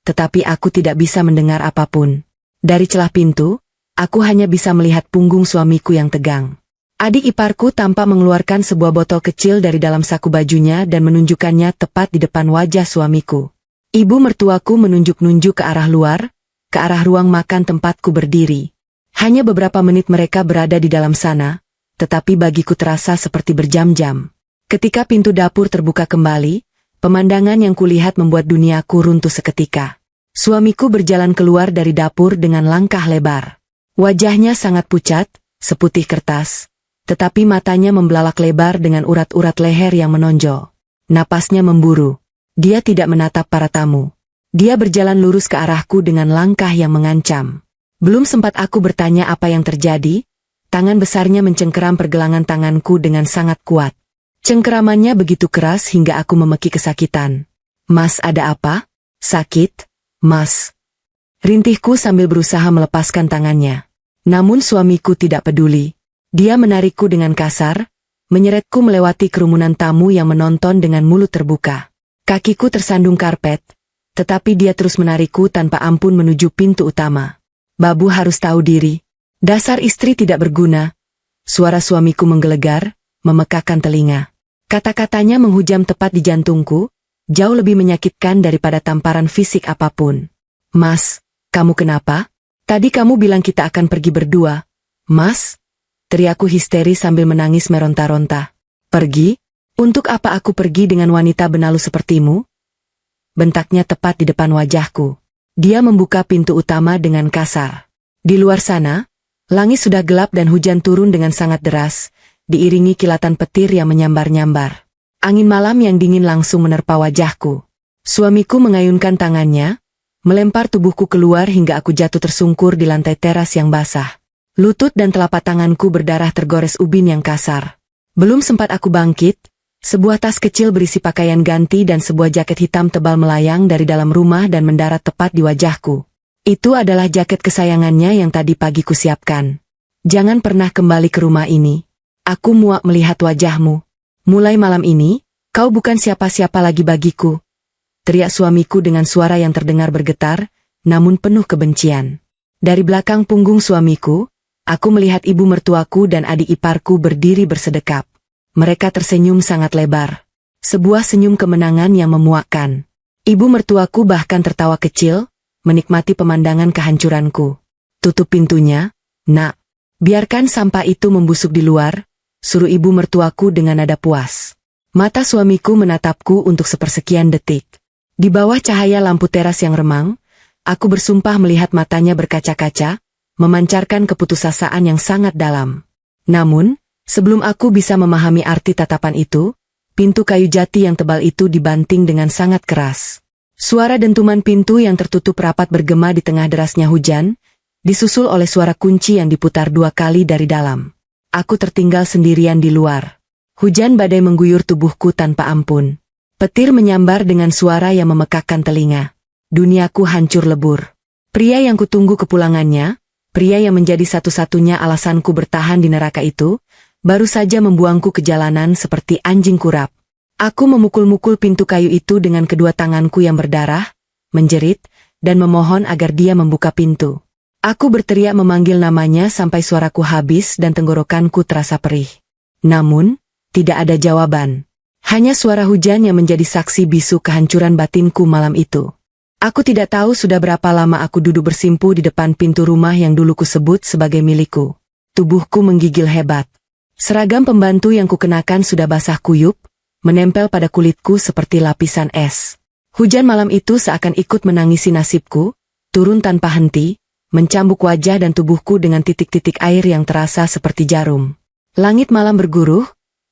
tetapi aku tidak bisa mendengar apapun. Dari celah pintu, aku hanya bisa melihat punggung suamiku yang tegang. Adik iparku tampak mengeluarkan sebuah botol kecil dari dalam saku bajunya dan menunjukkannya tepat di depan wajah suamiku. Ibu mertuaku menunjuk-nunjuk ke arah luar, ke arah ruang makan tempatku berdiri. Hanya beberapa menit mereka berada di dalam sana, tetapi bagiku terasa seperti berjam-jam. Ketika pintu dapur terbuka kembali, pemandangan yang kulihat membuat duniaku runtuh seketika. Suamiku berjalan keluar dari dapur dengan langkah lebar. Wajahnya sangat pucat, seputih kertas, tetapi matanya membelalak lebar dengan urat-urat leher yang menonjol. Napasnya memburu. Dia tidak menatap para tamu. Dia berjalan lurus ke arahku dengan langkah yang mengancam. Belum sempat aku bertanya apa yang terjadi, tangan besarnya mencengkeram pergelangan tanganku dengan sangat kuat. Cengkeramannya begitu keras hingga aku memeki kesakitan. "Mas, ada apa? Sakit, Mas?" Rintihku sambil berusaha melepaskan tangannya. Namun suamiku tidak peduli. Dia menarikku dengan kasar, menyeretku melewati kerumunan tamu yang menonton dengan mulut terbuka. Kakiku tersandung karpet, tetapi dia terus menarikku tanpa ampun menuju pintu utama. "Babu harus tahu diri. Dasar istri tidak berguna." Suara suamiku menggelegar, memekakkan telinga. Kata-katanya menghujam tepat di jantungku, jauh lebih menyakitkan daripada tamparan fisik apapun. "Mas, kamu kenapa? Tadi kamu bilang kita akan pergi berdua." "Mas?" teriakku histeris sambil menangis meronta-ronta. "Pergi? Untuk apa aku pergi dengan wanita benalu sepertimu?" Bentaknya tepat di depan wajahku. Dia membuka pintu utama dengan kasar. Di luar sana, langit sudah gelap dan hujan turun dengan sangat deras, diiringi kilatan petir yang menyambar-nyambar. Angin malam yang dingin langsung menerpa wajahku. Suamiku mengayunkan tangannya, melempar tubuhku keluar hingga aku jatuh tersungkur di lantai teras yang basah. Lutut dan telapak tanganku berdarah tergores ubin yang kasar. Belum sempat aku bangkit, sebuah tas kecil berisi pakaian ganti dan sebuah jaket hitam tebal melayang dari dalam rumah dan mendarat tepat di wajahku. Itu adalah jaket kesayangannya yang tadi pagi kusiapkan. Jangan pernah kembali ke rumah ini. Aku muak melihat wajahmu. Mulai malam ini, kau bukan siapa-siapa lagi bagiku. Teriak suamiku dengan suara yang terdengar bergetar, namun penuh kebencian. Dari belakang punggung suamiku, aku melihat ibu mertuaku dan adik iparku berdiri bersedekap. Mereka tersenyum sangat lebar. Sebuah senyum kemenangan yang memuakkan. Ibu mertuaku bahkan tertawa kecil, menikmati pemandangan kehancuranku. Tutup pintunya, nak. Biarkan sampah itu membusuk di luar, suruh ibu mertuaku dengan nada puas. Mata suamiku menatapku untuk sepersekian detik. Di bawah cahaya lampu teras yang remang, aku bersumpah melihat matanya berkaca-kaca, memancarkan keputusasaan yang sangat dalam. Namun, sebelum aku bisa memahami arti tatapan itu, pintu kayu jati yang tebal itu dibanting dengan sangat keras. Suara dentuman pintu yang tertutup rapat bergema di tengah derasnya hujan, disusul oleh suara kunci yang diputar 2 kali dari dalam. Aku tertinggal sendirian di luar. Hujan badai mengguyur tubuhku tanpa ampun. Petir menyambar dengan suara yang memekakkan telinga. Duniaku hancur lebur. Pria yang kutunggu kepulangannya, pria yang menjadi satu-satunya alasanku bertahan di neraka itu, baru saja membuangku ke jalanan seperti anjing kurap. Aku memukul-mukul pintu kayu itu dengan kedua tanganku yang berdarah, menjerit, dan memohon agar dia membuka pintu. Aku berteriak memanggil namanya sampai suaraku habis dan tenggorokanku terasa perih. Namun, tidak ada jawaban. Hanya suara hujan yang menjadi saksi bisu kehancuran batinku malam itu. Aku tidak tahu sudah berapa lama aku duduk bersimpu di depan pintu rumah yang dulu kusebut sebagai milikku. Tubuhku menggigil hebat. Seragam pembantu yang kukenakan sudah basah kuyup, menempel pada kulitku seperti lapisan es. Hujan malam itu seakan ikut menangisi nasibku, turun tanpa henti, mencambuk wajah dan tubuhku dengan titik-titik air yang terasa seperti jarum. Langit malam berguruh,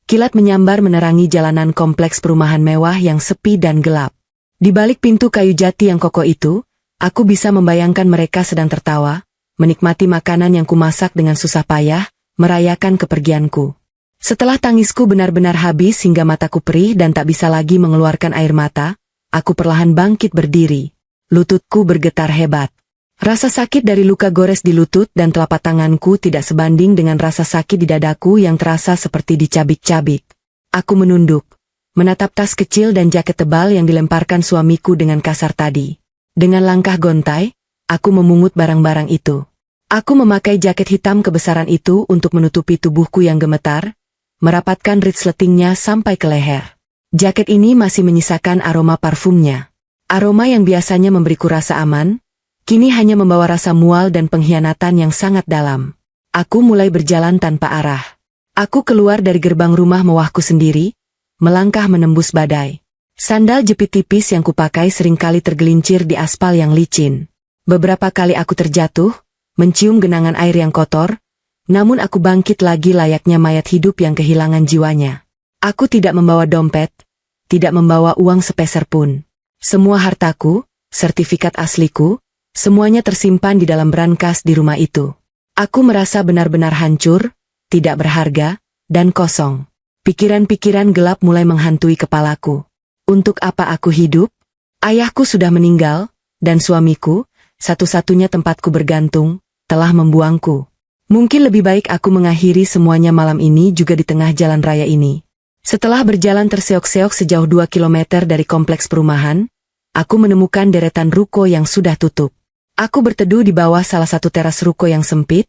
kilat menyambar menerangi jalanan kompleks perumahan mewah yang sepi dan gelap. Di balik pintu kayu jati yang kokoh itu, aku bisa membayangkan mereka sedang tertawa, menikmati makanan yang kumasak dengan susah payah, merayakan kepergianku. Setelah tangisku benar-benar habis hingga mataku perih dan tak bisa lagi mengeluarkan air mata, aku perlahan bangkit berdiri. Lututku bergetar hebat. Rasa sakit dari luka gores di lutut dan telapak tanganku tidak sebanding dengan rasa sakit di dadaku yang terasa seperti dicabik-cabik. Aku menunduk, menatap tas kecil dan jaket tebal yang dilemparkan suamiku dengan kasar tadi. Dengan langkah gontai, aku memungut barang-barang itu. Aku memakai jaket hitam kebesaran itu untuk menutupi tubuhku yang gemetar, merapatkan resletingnya sampai ke leher. Jaket ini masih menyisakan aroma parfumnya. Aroma yang biasanya memberiku rasa aman, kini hanya membawa rasa mual dan pengkhianatan yang sangat dalam. Aku mulai berjalan tanpa arah. Aku keluar dari gerbang rumah mewahku sendiri, melangkah menembus badai. Sandal jepit tipis yang kupakai seringkali tergelincir di aspal yang licin. Beberapa kali aku terjatuh, mencium genangan air yang kotor, namun aku bangkit lagi layaknya mayat hidup yang kehilangan jiwanya. Aku tidak membawa dompet, tidak membawa uang sepeser pun. Semua hartaku, sertifikat asliku, semuanya tersimpan di dalam brankas di rumah itu. Aku merasa benar-benar hancur, tidak berharga, dan kosong. Pikiran-pikiran gelap mulai menghantui kepalaku. Untuk apa aku hidup? Ayahku sudah meninggal, dan suamiku, satu-satunya tempatku bergantung, telah membuangku. Mungkin lebih baik aku mengakhiri semuanya malam ini juga di tengah jalan raya ini. Setelah berjalan terseok-seok sejauh 2 kilometer dari kompleks perumahan, aku menemukan deretan ruko yang sudah tutup. Aku berteduh di bawah salah satu teras ruko yang sempit,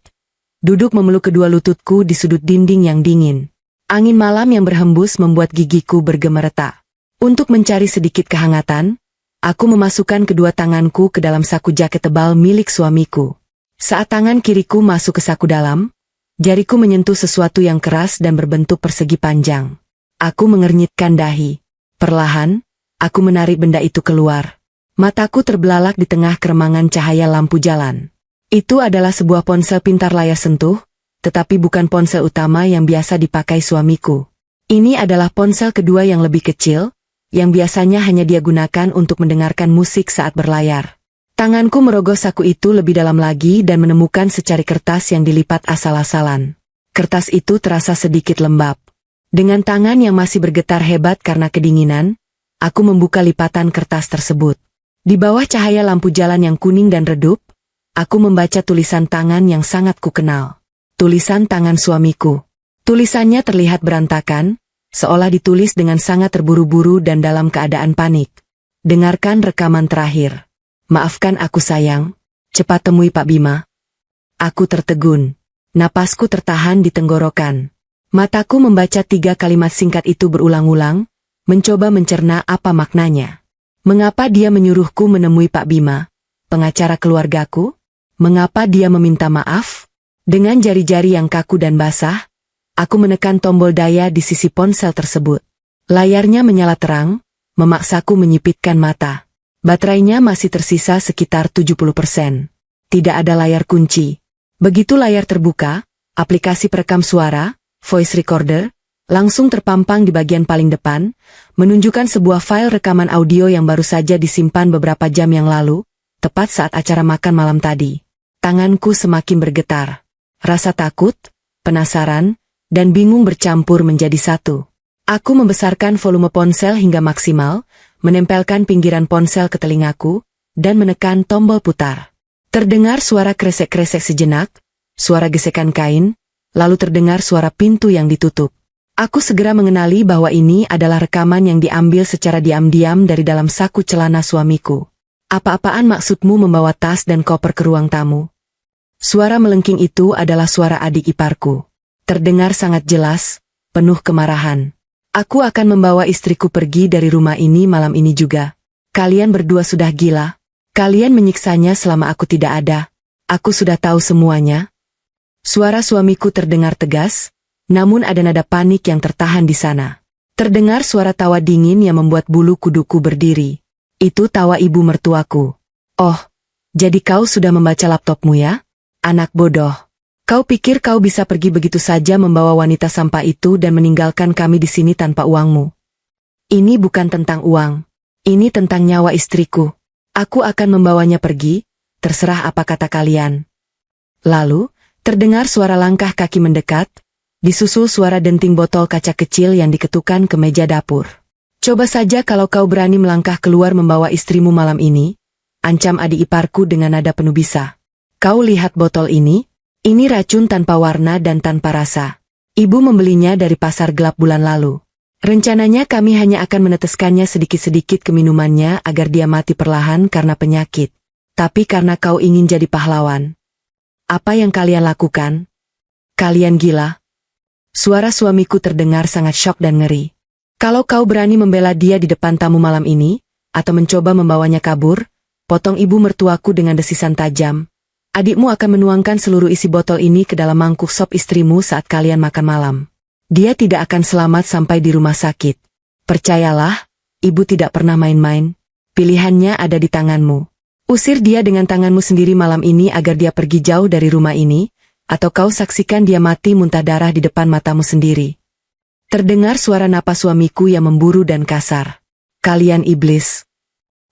duduk memeluk kedua lututku di sudut dinding yang dingin. Angin malam yang berhembus membuat gigiku bergemeretak. Untuk mencari sedikit kehangatan, aku memasukkan kedua tanganku ke dalam saku jaket tebal milik suamiku. Saat tangan kiriku masuk ke saku dalam, jariku menyentuh sesuatu yang keras dan berbentuk persegi panjang. Aku mengernyitkan dahi. Perlahan, aku menarik benda itu keluar. Mataku terbelalak di tengah keremangan cahaya lampu jalan. Itu adalah sebuah ponsel pintar layar sentuh, tetapi bukan ponsel utama yang biasa dipakai suamiku. Ini adalah ponsel kedua yang lebih kecil, yang biasanya hanya dia gunakan untuk mendengarkan musik saat berlayar. Tanganku merogoh saku itu lebih dalam lagi dan menemukan secari kertas yang dilipat asal-asalan. Kertas itu terasa sedikit lembab. Dengan tangan yang masih bergetar hebat karena kedinginan, aku membuka lipatan kertas tersebut. Di bawah cahaya lampu jalan yang kuning dan redup, aku membaca tulisan tangan yang sangat kukenal. Tulisan tangan suamiku. Tulisannya terlihat berantakan, seolah ditulis dengan sangat terburu-buru dan dalam keadaan panik. Dengarkan rekaman terakhir. Maafkan aku sayang, cepat temui Pak Bima. Aku tertegun. Napasku tertahan di tenggorokan. Mataku membaca 3 kalimat singkat itu berulang-ulang, mencoba mencerna apa maknanya. Mengapa dia menyuruhku menemui Pak Bima, pengacara keluargaku? Mengapa dia meminta maaf? Dengan jari-jari yang kaku dan basah, aku menekan tombol daya di sisi ponsel tersebut. Layarnya menyala terang, memaksaku menyipitkan mata. Baterainya masih tersisa sekitar 70%. Tidak ada layar kunci. Begitu layar terbuka, aplikasi perekam suara, voice recorder, langsung terpampang di bagian paling depan, menunjukkan sebuah file rekaman audio yang baru saja disimpan beberapa jam yang lalu, tepat saat acara makan malam tadi. Tanganku semakin bergetar. Rasa takut, penasaran, dan bingung bercampur menjadi satu. Aku membesarkan volume ponsel hingga maksimal, menempelkan pinggiran ponsel ke telingaku, dan menekan tombol putar. Terdengar suara kresek-kresek sejenak, suara gesekan kain, lalu terdengar suara pintu yang ditutup. Aku segera mengenali bahwa ini adalah rekaman yang diambil secara diam-diam dari dalam saku celana suamiku. Apa-apaan maksudmu membawa tas dan koper ke ruang tamu? Suara melengking itu adalah suara adik iparku. Terdengar sangat jelas, penuh kemarahan. Aku akan membawa istriku pergi dari rumah ini malam ini juga. Kalian berdua sudah gila. Kalian menyiksanya selama aku tidak ada. Aku sudah tahu semuanya. Suara suamiku terdengar tegas, namun ada nada panik yang tertahan di sana. Terdengar suara tawa dingin yang membuat bulu kuduku berdiri. Itu tawa ibu mertuaku. Oh, jadi kau sudah membaca laptopmu ya? Anak bodoh. Kau pikir kau bisa pergi begitu saja membawa wanita sampah itu dan meninggalkan kami di sini tanpa uangmu? Ini bukan tentang uang. Ini tentang nyawa istriku. Aku akan membawanya pergi, terserah apa kata kalian. Lalu, terdengar suara langkah kaki mendekat, disusul suara denting botol kaca kecil yang diketukkan ke meja dapur. Coba saja kalau kau berani melangkah keluar membawa istrimu malam ini, ancam adik iparku dengan nada penuh bisa. Kau lihat botol ini? Ini racun tanpa warna dan tanpa rasa. Ibu membelinya dari pasar gelap bulan lalu. Rencananya kami hanya akan meneteskannya sedikit-sedikit ke minumannya agar dia mati perlahan karena penyakit. Tapi karena kau ingin jadi pahlawan. Apa yang kalian lakukan? Kalian gila? Suara suamiku terdengar sangat syok dan ngeri. Kalau kau berani membela dia di depan tamu malam ini, atau mencoba membawanya kabur, potong ibu mertuaku dengan desisan tajam. Adikmu akan menuangkan seluruh isi botol ini ke dalam mangkuk sop istrimu saat kalian makan malam. Dia tidak akan selamat sampai di rumah sakit. Percayalah, ibu tidak pernah main-main. Pilihannya ada di tanganmu. Usir dia dengan tanganmu sendiri malam ini agar dia pergi jauh dari rumah ini, atau kau saksikan dia mati muntah darah di depan matamu sendiri. Terdengar suara napas suamiku yang memburu dan kasar. Kalian iblis.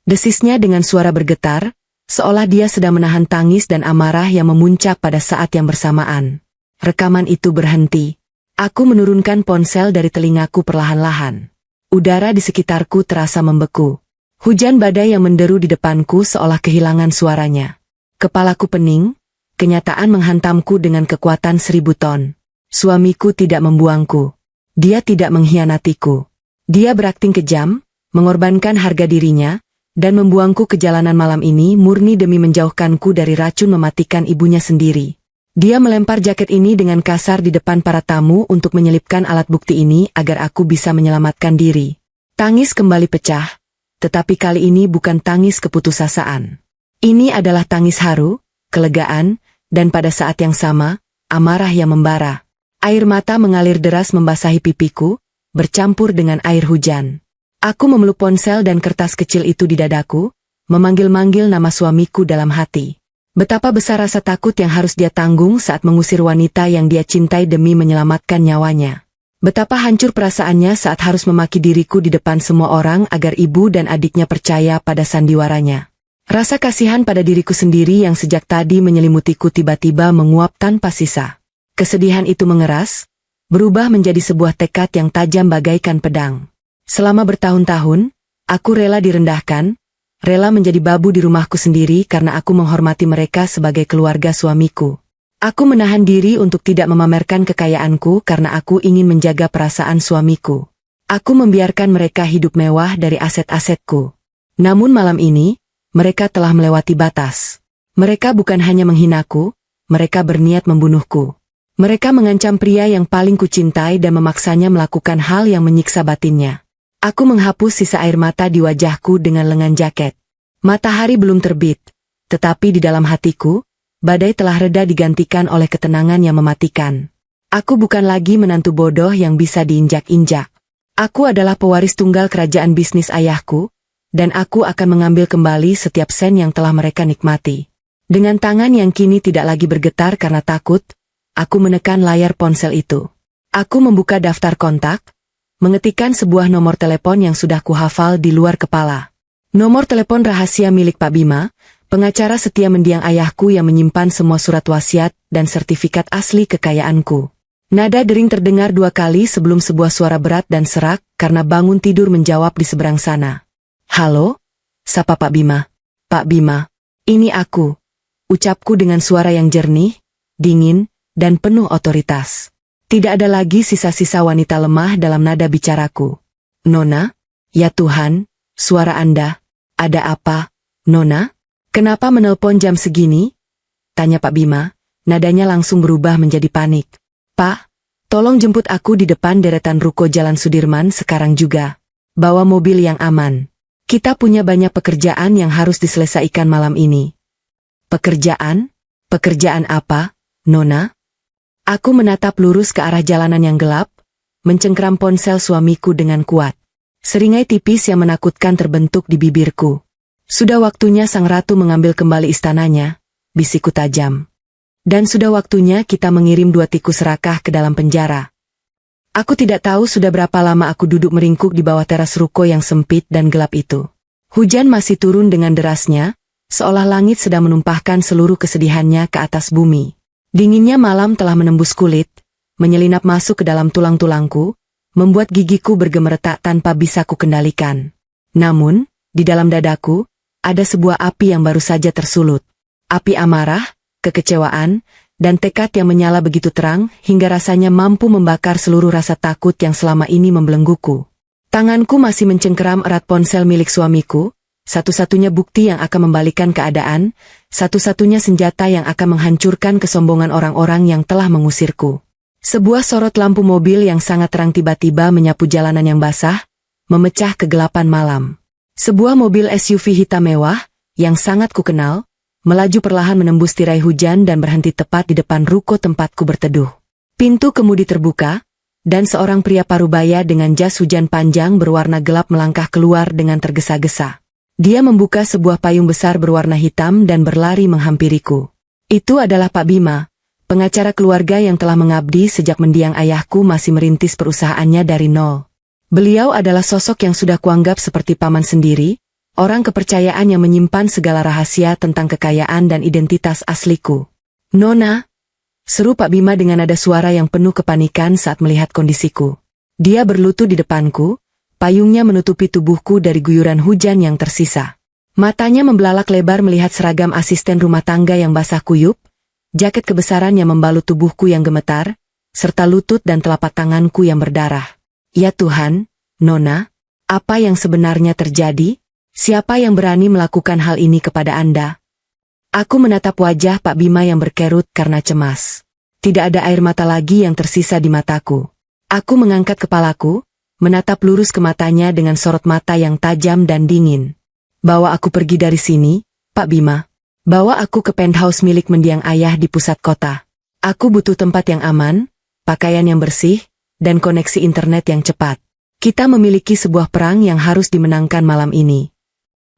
Desisnya dengan suara bergetar, seolah dia sedang menahan tangis dan amarah yang memuncak pada saat yang bersamaan. Rekaman itu berhenti. Aku menurunkan ponsel dari telingaku perlahan-lahan. Udara di sekitarku terasa membeku. Hujan badai yang menderu di depanku seolah kehilangan suaranya. Kepalaku pening, kenyataan menghantamku dengan kekuatan 1000 ton. Suamiku tidak membuangku. Dia tidak mengkhianatiku. Dia berakting kejam, mengorbankan harga dirinya, dan membuangku ke jalanan malam ini murni demi menjauhkanku dari racun mematikan ibunya sendiri. Dia melempar jaket ini dengan kasar di depan para tamu untuk menyelipkan alat bukti ini agar aku bisa menyelamatkan diri. Tangis kembali pecah, tetapi kali ini bukan tangis keputusasaan. Ini adalah tangis haru, kelegaan, dan pada saat yang sama, amarah yang membara. Air mata mengalir deras membasahi pipiku, bercampur dengan air hujan. Aku memeluk ponsel dan kertas kecil itu di dadaku, memanggil-manggil nama suamiku dalam hati. Betapa besar rasa takut yang harus dia tanggung saat mengusir wanita yang dia cintai demi menyelamatkan nyawanya. Betapa hancur perasaannya saat harus memaki diriku di depan semua orang agar ibu dan adiknya percaya pada sandiwaranya. Rasa kasihan pada diriku sendiri yang sejak tadi menyelimutiku tiba-tiba menguap tanpa sisa. Kesedihan itu mengeras, berubah menjadi sebuah tekad yang tajam bagaikan pedang. Selama bertahun-tahun, aku rela direndahkan, rela menjadi babu di rumahku sendiri karena aku menghormati mereka sebagai keluarga suamiku. Aku menahan diri untuk tidak memamerkan kekayaanku karena aku ingin menjaga perasaan suamiku. Aku membiarkan mereka hidup mewah dari aset-asetku. Namun malam ini, mereka telah melewati batas. Mereka bukan hanya menghinaku, mereka berniat membunuhku. Mereka mengancam pria yang paling kucintai dan memaksanya melakukan hal yang menyiksa batinnya. Aku menghapus sisa air mata di wajahku dengan lengan jaket. Matahari belum terbit, tetapi di dalam hatiku, badai telah reda digantikan oleh ketenangan yang mematikan. Aku bukan lagi menantu bodoh yang bisa diinjak-injak. Aku adalah pewaris tunggal kerajaan bisnis ayahku, dan aku akan mengambil kembali setiap sen yang telah mereka nikmati. Dengan tangan yang kini tidak lagi bergetar karena takut, aku menekan layar ponsel itu. Aku membuka daftar kontak, mengetikkan sebuah nomor telepon yang sudah kuhafal di luar kepala. Nomor telepon rahasia milik Pak Bima, pengacara setia mendiang ayahku yang menyimpan semua surat wasiat dan sertifikat asli kekayaanku. Nada dering terdengar 2 kali sebelum sebuah suara berat dan serak karena bangun tidur menjawab di seberang sana. Halo? Sapa Pak Bima. Pak Bima, ini aku. Ucapku dengan suara yang jernih, dingin, dan penuh otoritas. Tidak ada lagi sisa-sisa wanita lemah dalam nada bicaraku. Nona? Ya Tuhan, suara Anda. Ada apa, Nona? Kenapa menelpon jam segini? Tanya Pak Bima, nadanya langsung berubah menjadi panik. Pak, tolong jemput aku di depan deretan ruko Jalan Sudirman sekarang juga. Bawa mobil yang aman. Kita punya banyak pekerjaan yang harus diselesaikan malam ini. Pekerjaan? Pekerjaan apa, Nona? Aku menatap lurus ke arah jalanan yang gelap, mencengkram ponsel suamiku dengan kuat. Seringai tipis yang menakutkan terbentuk di bibirku. Sudah waktunya sang ratu mengambil kembali istananya, bisikku tajam. Dan sudah waktunya kita mengirim 2 tikus serakah ke dalam penjara. Aku tidak tahu sudah berapa lama aku duduk meringkuk di bawah teras ruko yang sempit dan gelap itu. Hujan masih turun dengan derasnya, seolah langit sedang menumpahkan seluruh kesedihannya ke atas bumi. Dinginnya malam telah menembus kulit, menyelinap masuk ke dalam tulang-tulangku, membuat gigiku bergemeretak tanpa bisa kukendalikan. Namun, di dalam dadaku, ada sebuah api yang baru saja tersulut. Api amarah, kekecewaan, dan tekad yang menyala begitu terang hingga rasanya mampu membakar seluruh rasa takut yang selama ini membelengguku. Tanganku masih mencengkeram erat ponsel milik suamiku, satu-satunya bukti yang akan membalikan keadaan, satu-satunya senjata yang akan menghancurkan kesombongan orang-orang yang telah mengusirku. Sebuah sorot lampu mobil yang sangat terang tiba-tiba menyapu jalanan yang basah, memecah kegelapan malam. Sebuah mobil SUV hitam mewah, yang sangat kukenal, melaju perlahan menembus tirai hujan dan berhenti tepat di depan ruko tempatku berteduh. Pintu kemudi terbuka, dan seorang pria parubaya dengan jas hujan panjang berwarna gelap melangkah keluar dengan tergesa-gesa. Dia membuka sebuah payung besar berwarna hitam dan berlari menghampiriku. Itu adalah Pak Bima, pengacara keluarga yang telah mengabdi sejak mendiang ayahku masih merintis perusahaannya dari nol. Beliau adalah sosok yang sudah kuanggap seperti paman sendiri, orang kepercayaan yang menyimpan segala rahasia tentang kekayaan dan identitas asliku. Nona, seru Pak Bima dengan nada suara yang penuh kepanikan saat melihat kondisiku. Dia berlutut di depanku, payungnya menutupi tubuhku dari guyuran hujan yang tersisa. Matanya membelalak lebar melihat seragam asisten rumah tangga yang basah kuyup, jaket kebesaran yang membalut tubuhku yang gemetar, serta lutut dan telapak tanganku yang berdarah. Ya Tuhan, Nona, apa yang sebenarnya terjadi? Siapa yang berani melakukan hal ini kepada Anda? Aku menatap wajah Pak Bima yang berkerut karena cemas. Tidak ada air mata lagi yang tersisa di mataku. Aku mengangkat kepalaku, menatap lurus ke matanya dengan sorot mata yang tajam dan dingin. Bawa aku pergi dari sini, Pak Bima. Bawa aku ke penthouse milik mendiang ayah di pusat kota. Aku butuh tempat yang aman, pakaian yang bersih, dan koneksi internet yang cepat. Kita memiliki sebuah perang yang harus dimenangkan malam ini.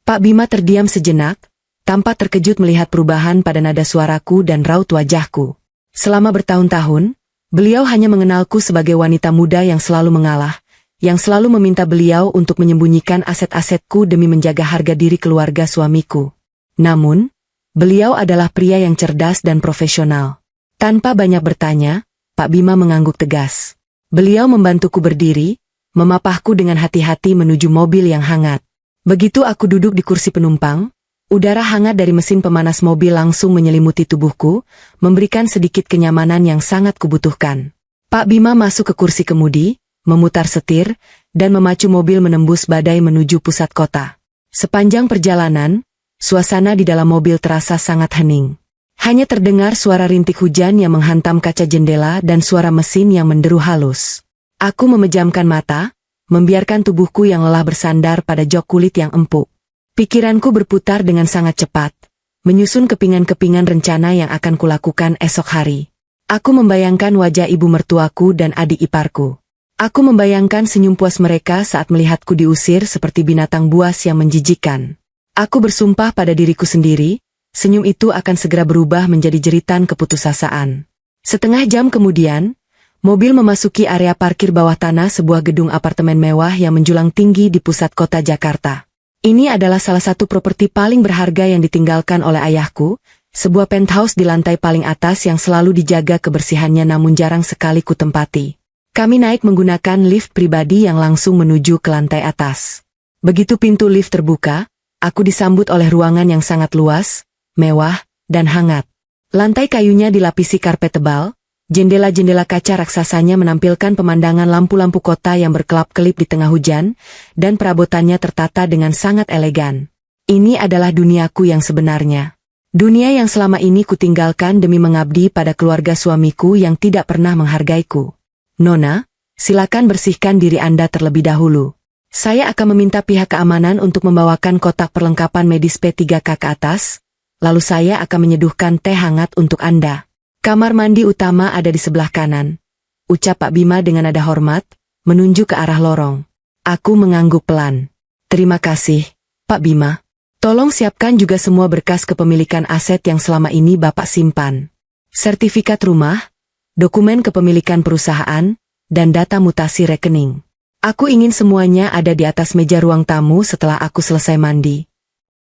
Pak Bima terdiam sejenak, tampak terkejut melihat perubahan pada nada suaraku dan raut wajahku. Selama bertahun-tahun, beliau hanya mengenalku sebagai wanita muda yang selalu mengalah, yang selalu meminta beliau untuk menyembunyikan aset-asetku demi menjaga harga diri keluarga suamiku. Namun, beliau adalah pria yang cerdas dan profesional. Tanpa banyak bertanya, Pak Bima mengangguk tegas. Beliau membantuku berdiri, memapahku dengan hati-hati menuju mobil yang hangat. Begitu aku duduk di kursi penumpang, udara hangat dari mesin pemanas mobil langsung menyelimuti tubuhku, memberikan sedikit kenyamanan yang sangat kubutuhkan. Pak Bima masuk ke kursi kemudi, memutar setir, dan memacu mobil menembus badai menuju pusat kota. Sepanjang perjalanan, suasana di dalam mobil terasa sangat hening. Hanya terdengar suara rintik hujan yang menghantam kaca jendela dan suara mesin yang menderu halus. Aku memejamkan mata, membiarkan tubuhku yang lelah bersandar pada jok kulit yang empuk. Pikiranku berputar dengan sangat cepat, menyusun kepingan-kepingan rencana yang akan kulakukan esok hari. Aku membayangkan wajah ibu mertuaku dan adik iparku. Aku membayangkan senyum puas mereka saat melihatku diusir seperti binatang buas yang menjijikkan. Aku bersumpah pada diriku sendiri, senyum itu akan segera berubah menjadi jeritan keputusasaan. Setengah jam kemudian, mobil memasuki area parkir bawah tanah sebuah gedung apartemen mewah yang menjulang tinggi di pusat kota Jakarta. Ini adalah salah satu properti paling berharga yang ditinggalkan oleh ayahku, sebuah penthouse di lantai paling atas yang selalu dijaga kebersihannya namun jarang sekali kutempati. Kami naik menggunakan lift pribadi yang langsung menuju ke lantai atas. Begitu pintu lift terbuka, aku disambut oleh ruangan yang sangat luas, mewah, dan hangat. Lantai kayunya dilapisi karpet tebal, jendela-jendela kaca raksasanya menampilkan pemandangan lampu-lampu kota yang berkelap-kelip di tengah hujan, dan perabotannya tertata dengan sangat elegan. Ini adalah duniaku yang sebenarnya. Dunia yang selama ini kutinggalkan demi mengabdi pada keluarga suamiku yang tidak pernah menghargaiku. Nona, silakan bersihkan diri Anda terlebih dahulu. Saya akan meminta pihak keamanan untuk membawakan kotak perlengkapan medis P3K ke atas, lalu saya akan menyeduhkan teh hangat untuk Anda. Kamar mandi utama ada di sebelah kanan, ucap Pak Bima dengan nada hormat, menunjuk ke arah lorong. Aku mengangguk pelan. Terima kasih, Pak Bima. Tolong siapkan juga semua berkas kepemilikan aset yang selama ini Bapak simpan. Sertifikat rumah, dokumen kepemilikan perusahaan, dan data mutasi rekening. Aku ingin semuanya ada di atas meja ruang tamu setelah aku selesai mandi.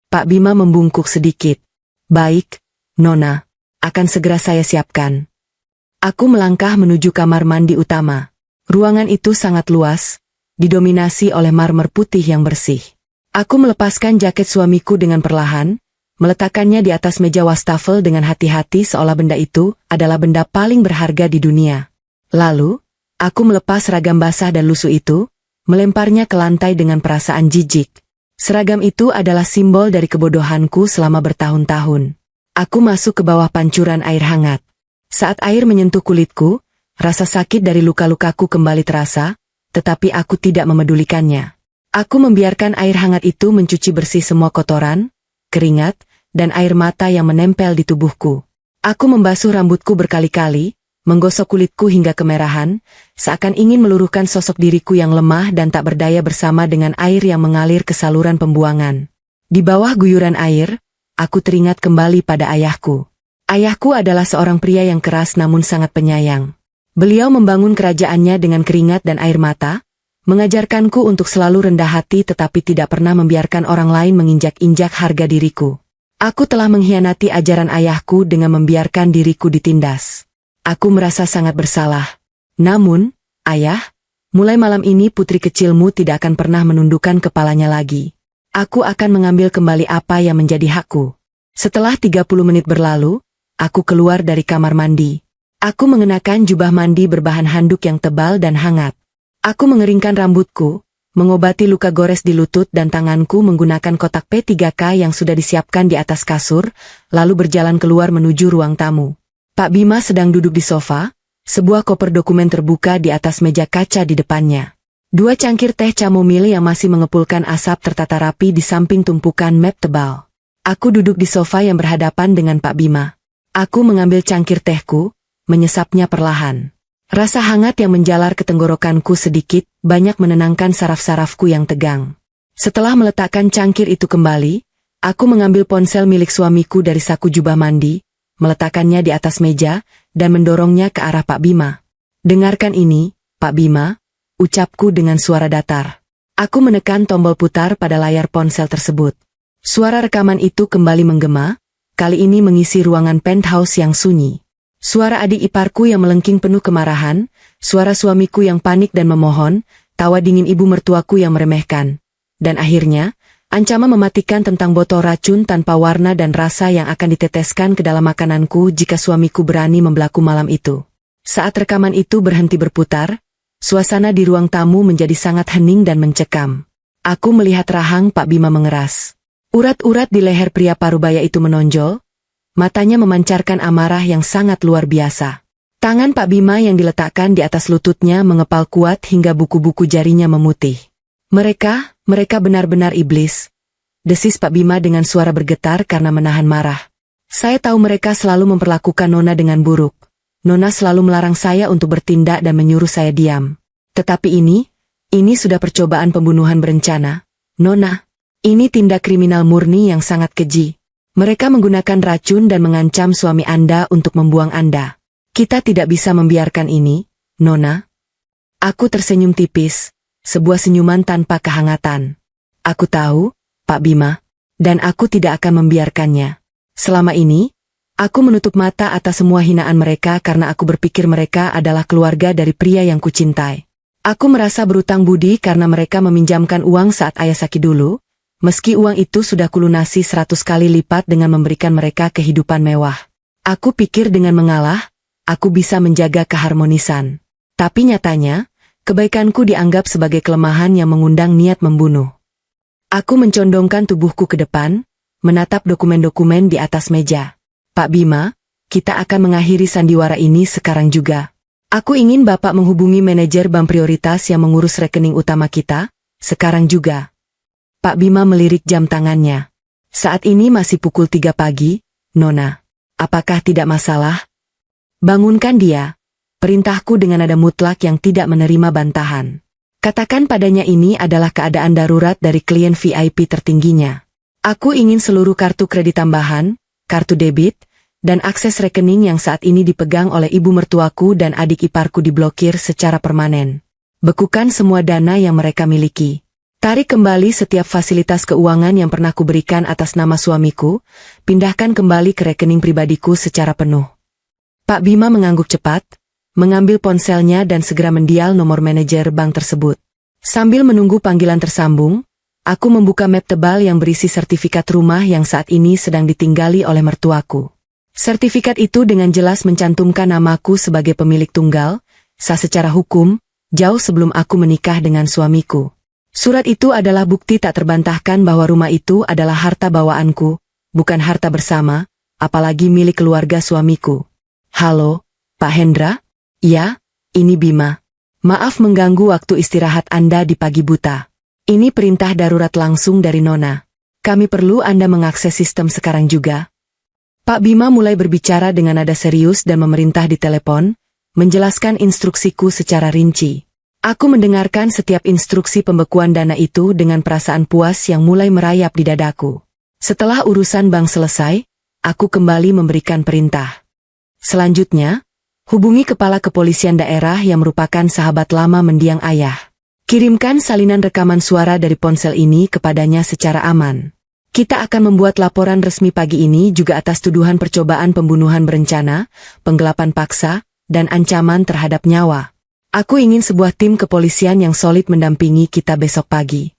Pak Bima membungkuk sedikit. Baik, Nona. Akan segera saya siapkan. Aku melangkah menuju kamar mandi utama. Ruangan itu sangat luas, didominasi oleh marmer putih yang bersih. Aku melepaskan jaket suamiku dengan perlahan, meletakkannya di atas meja wastafel dengan hati-hati seolah benda itu adalah benda paling berharga di dunia. Lalu, aku melepas seragam basah dan lusuh itu, melemparnya ke lantai dengan perasaan jijik. Seragam itu adalah simbol dari kebodohanku selama bertahun-tahun. Aku masuk ke bawah pancuran air hangat. Saat air menyentuh kulitku, rasa sakit dari luka-lukaku kembali terasa, tetapi aku tidak memedulikannya. Aku membiarkan air hangat itu mencuci bersih semua kotoran, keringat, dan air mata yang menempel di tubuhku. Aku membasuh rambutku berkali-kali, menggosok kulitku hingga kemerahan, seakan ingin meluruhkan sosok diriku yang lemah dan tak berdaya bersama dengan air yang mengalir ke saluran pembuangan. Di bawah guyuran air, aku teringat kembali pada ayahku. Ayahku adalah seorang pria yang keras namun sangat penyayang. Beliau membangun kerajaannya dengan keringat dan air mata, mengajarkanku untuk selalu rendah hati tetapi tidak pernah membiarkan orang lain menginjak-injak harga diriku. Aku telah mengkhianati ajaran ayahku dengan membiarkan diriku ditindas. Aku merasa sangat bersalah. Namun, ayah, mulai malam ini putri kecilmu tidak akan pernah menundukkan kepalanya lagi. Aku akan mengambil kembali apa yang menjadi hakku. Setelah 30 menit berlalu, aku keluar dari kamar mandi. Aku mengenakan jubah mandi berbahan handuk yang tebal dan hangat. Aku mengeringkan rambutku, mengobati luka gores di lutut dan tanganku menggunakan kotak P3K yang sudah disiapkan di atas kasur, lalu berjalan keluar menuju ruang tamu. Pak Bima sedang duduk di sofa, sebuah koper dokumen terbuka di atas meja kaca di depannya. 2 cangkir teh chamomile yang masih mengepulkan asap tertata rapi di samping tumpukan map tebal. Aku duduk di sofa yang berhadapan dengan Pak Bima. Aku mengambil cangkir tehku, menyesapnya perlahan. Rasa hangat yang menjalar ke tenggorokanku sedikit, banyak menenangkan saraf-sarafku yang tegang. Setelah meletakkan cangkir itu kembali, aku mengambil ponsel milik suamiku dari saku jubah mandi, meletakkannya di atas meja, dan mendorongnya ke arah Pak Bima. Dengarkan ini, Pak Bima, ucapku dengan suara datar. Aku menekan tombol putar pada layar ponsel tersebut. Suara rekaman itu kembali menggema, kali ini mengisi ruangan penthouse yang sunyi. Suara adik iparku yang melengking penuh kemarahan, suara suamiku yang panik dan memohon, tawa dingin ibu mertuaku yang meremehkan. Dan akhirnya, ancaman mematikan tentang botol racun tanpa warna dan rasa yang akan diteteskan ke dalam makananku jika suamiku berani membelaku malam itu. Saat rekaman itu berhenti berputar, suasana di ruang tamu menjadi sangat hening dan mencekam. Aku melihat rahang Pak Bima mengeras. Urat-urat di leher pria parubaya itu menonjol, matanya memancarkan amarah yang sangat luar biasa. Tangan Pak Bima yang diletakkan di atas lututnya mengepal kuat hingga buku-buku jarinya memutih. Mereka benar-benar iblis. Desis Pak Bima dengan suara bergetar karena menahan marah. Saya tahu mereka selalu memperlakukan Nona dengan buruk. Nona selalu melarang saya untuk bertindak dan menyuruh saya diam. Tetapi ini sudah percobaan pembunuhan berencana. Nona, ini tindak kriminal murni yang sangat keji. Mereka menggunakan racun dan mengancam suami Anda untuk membuang Anda. Kita tidak bisa membiarkan ini, Nona. Aku tersenyum tipis, sebuah senyuman tanpa kehangatan. Aku tahu, Pak Bima, dan aku tidak akan membiarkannya. Selama ini, aku menutup mata atas semua hinaan mereka karena aku berpikir mereka adalah keluarga dari pria yang kucintai. Aku merasa berutang budi karena mereka meminjamkan uang saat ayah sakit dulu, meski uang itu sudah kulunasi 100 kali lipat dengan memberikan mereka kehidupan mewah. Aku pikir dengan mengalah, aku bisa menjaga keharmonisan. Tapi nyatanya, kebaikanku dianggap sebagai kelemahan yang mengundang niat membunuh. Aku mencondongkan tubuhku ke depan, menatap dokumen-dokumen di atas meja. Pak Bima, kita akan mengakhiri sandiwara ini sekarang juga. Aku ingin Bapak menghubungi manajer bank prioritas yang mengurus rekening utama kita, sekarang juga. Pak Bima melirik jam tangannya. Saat ini masih pukul 3 pagi, Nona. Apakah tidak masalah? Bangunkan dia. Perintahku dengan nada mutlak yang tidak menerima bantahan. Katakan padanya ini adalah keadaan darurat dari klien VIP tertingginya. Aku ingin seluruh kartu kredit tambahan, kartu debit, dan akses rekening yang saat ini dipegang oleh ibu mertuaku dan adik iparku diblokir secara permanen. Bekukan semua dana yang mereka miliki. Tarik kembali setiap fasilitas keuangan yang pernah kuberikan atas nama suamiku, pindahkan kembali ke rekening pribadiku secara penuh. Pak Bima mengangguk cepat, mengambil ponselnya dan segera mendial nomor manajer bank tersebut. Sambil menunggu panggilan tersambung, aku membuka map tebal yang berisi sertifikat rumah yang saat ini sedang ditinggali oleh mertuaku. Sertifikat itu dengan jelas mencantumkan namaku sebagai pemilik tunggal, sah secara hukum, jauh sebelum aku menikah dengan suamiku. Surat itu adalah bukti tak terbantahkan bahwa rumah itu adalah harta bawaanku, bukan harta bersama, apalagi milik keluarga suamiku. Halo, Pak Hendra? Ya, ini Bima. Maaf mengganggu waktu istirahat Anda di pagi buta. Ini perintah darurat langsung dari Nona. Kami perlu Anda mengakses sistem sekarang juga. Pak Bima mulai berbicara dengan nada serius dan memerintah di telepon, menjelaskan instruksiku secara rinci. Aku mendengarkan setiap instruksi pembekuan dana itu dengan perasaan puas yang mulai merayap di dadaku. Setelah urusan bank selesai, aku kembali memberikan perintah. Selanjutnya, hubungi kepala kepolisian daerah yang merupakan sahabat lama mendiang ayah. Kirimkan salinan rekaman suara dari ponsel ini kepadanya secara aman. Kita akan membuat laporan resmi pagi ini juga atas tuduhan percobaan pembunuhan berencana, penggelapan paksa, dan ancaman terhadap nyawa. Aku ingin sebuah tim kepolisian yang solid mendampingi kita besok pagi.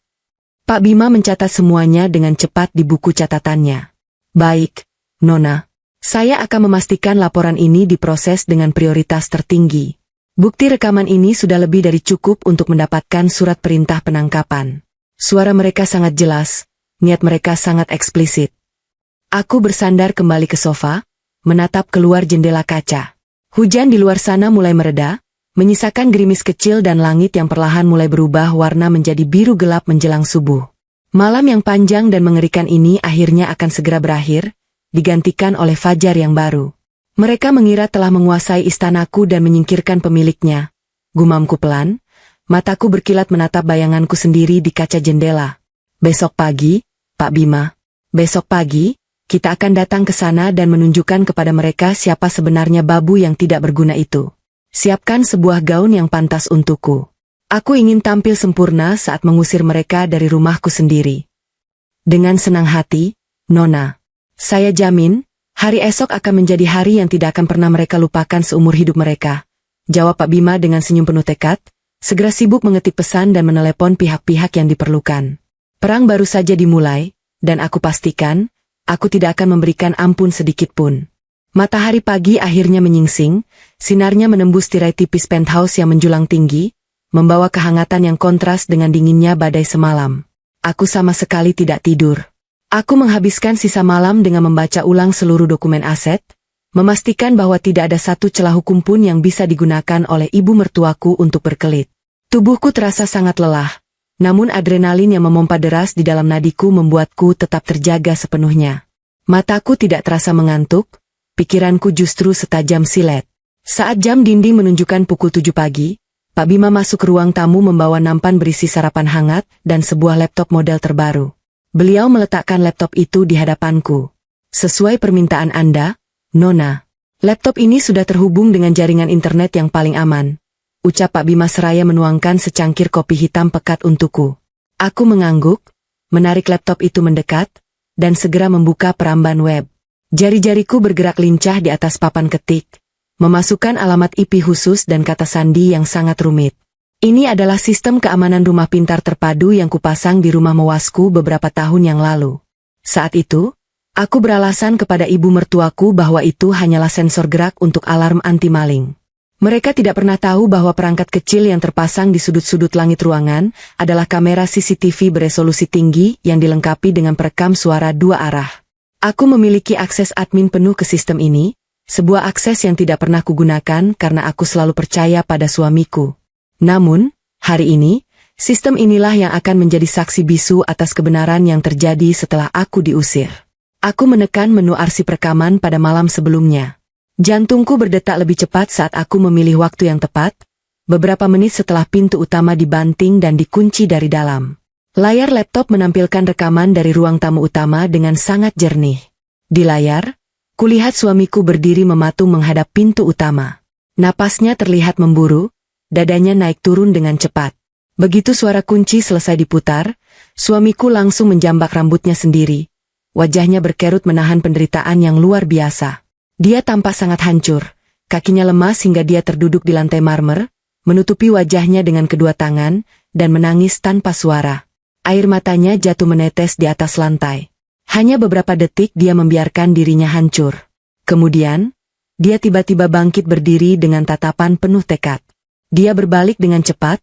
Pak Bima mencatat semuanya dengan cepat di buku catatannya. Baik, Nona. Saya akan memastikan laporan ini diproses dengan prioritas tertinggi. Bukti rekaman ini sudah lebih dari cukup untuk mendapatkan surat perintah penangkapan. Suara mereka sangat jelas, niat mereka sangat eksplisit. Aku bersandar kembali ke sofa, menatap keluar jendela kaca. Hujan di luar sana mulai mereda, menyisakan gerimis kecil dan langit yang perlahan mulai berubah warna menjadi biru gelap menjelang subuh. Malam yang panjang dan mengerikan ini akhirnya akan segera berakhir, digantikan oleh fajar yang baru. Mereka mengira telah menguasai istanaku dan menyingkirkan pemiliknya. Gumamku pelan, mataku berkilat menatap bayanganku sendiri di kaca jendela. Besok pagi, Pak Bima. Besok pagi, kita akan datang ke sana dan menunjukkan kepada mereka siapa sebenarnya babu yang tidak berguna itu. Siapkan sebuah gaun yang pantas untukku. Aku ingin tampil sempurna saat mengusir mereka dari rumahku sendiri. Dengan senang hati, Nona. Saya jamin, hari esok akan menjadi hari yang tidak akan pernah mereka lupakan seumur hidup mereka. Jawab Pak Bima dengan senyum penuh tekad, segera sibuk mengetik pesan dan menelepon pihak-pihak yang diperlukan. Perang baru saja dimulai, dan aku pastikan, aku tidak akan memberikan ampun sedikit pun. Matahari pagi akhirnya menyingsing, sinarnya menembus tirai tipis penthouse yang menjulang tinggi, membawa kehangatan yang kontras dengan dinginnya badai semalam. Aku sama sekali tidak tidur. Aku menghabiskan sisa malam dengan membaca ulang seluruh dokumen aset, memastikan bahwa tidak ada satu celah hukum pun yang bisa digunakan oleh ibu mertuaku untuk berkelit. Tubuhku terasa sangat lelah, namun adrenalin yang memompa deras di dalam nadiku membuatku tetap terjaga sepenuhnya. Mataku tidak terasa mengantuk, pikiranku justru setajam silet. Saat jam dinding menunjukkan pukul 7 pagi, Pak Bima masuk ke ruang tamu membawa nampan berisi sarapan hangat dan sebuah laptop model terbaru. Beliau meletakkan laptop itu di hadapanku. Sesuai permintaan Anda, Nona. Laptop ini sudah terhubung dengan jaringan internet yang paling aman. Ucap Pak Bima seraya menuangkan secangkir kopi hitam pekat untukku. Aku mengangguk, menarik laptop itu mendekat, dan segera membuka peramban web. Jari-jariku bergerak lincah di atas papan ketik, memasukkan alamat IP khusus dan kata sandi yang sangat rumit. Ini adalah sistem keamanan rumah pintar terpadu yang kupasang di rumah mewasku beberapa tahun yang lalu. Saat itu, aku beralasan kepada ibu mertuaku bahwa itu hanyalah sensor gerak untuk alarm anti-maling. Mereka tidak pernah tahu bahwa perangkat kecil yang terpasang di sudut-sudut langit ruangan adalah kamera CCTV beresolusi tinggi yang dilengkapi dengan perekam suara 2 arah. Aku memiliki akses admin penuh ke sistem ini, sebuah akses yang tidak pernah kugunakan karena aku selalu percaya pada suamiku. Namun, hari ini, sistem inilah yang akan menjadi saksi bisu atas kebenaran yang terjadi setelah aku diusir. Aku menekan menu arsip rekaman pada malam sebelumnya. Jantungku berdetak lebih cepat saat aku memilih waktu yang tepat, beberapa menit setelah pintu utama dibanting dan dikunci dari dalam. Layar laptop menampilkan rekaman dari ruang tamu utama dengan sangat jernih. Di layar, kulihat suamiku berdiri mematung menghadap pintu utama. Napasnya terlihat memburu, dadanya naik turun dengan cepat. Begitu suara kunci selesai diputar, suamiku langsung menjambak rambutnya sendiri. Wajahnya berkerut menahan penderitaan yang luar biasa. Dia tampak sangat hancur, kakinya lemas hingga dia terduduk di lantai marmer, menutupi wajahnya dengan kedua tangan, dan menangis tanpa suara. Air matanya jatuh menetes di atas lantai. Hanya beberapa detik dia membiarkan dirinya hancur. Kemudian, dia tiba-tiba bangkit berdiri dengan tatapan penuh tekad. Dia berbalik dengan cepat,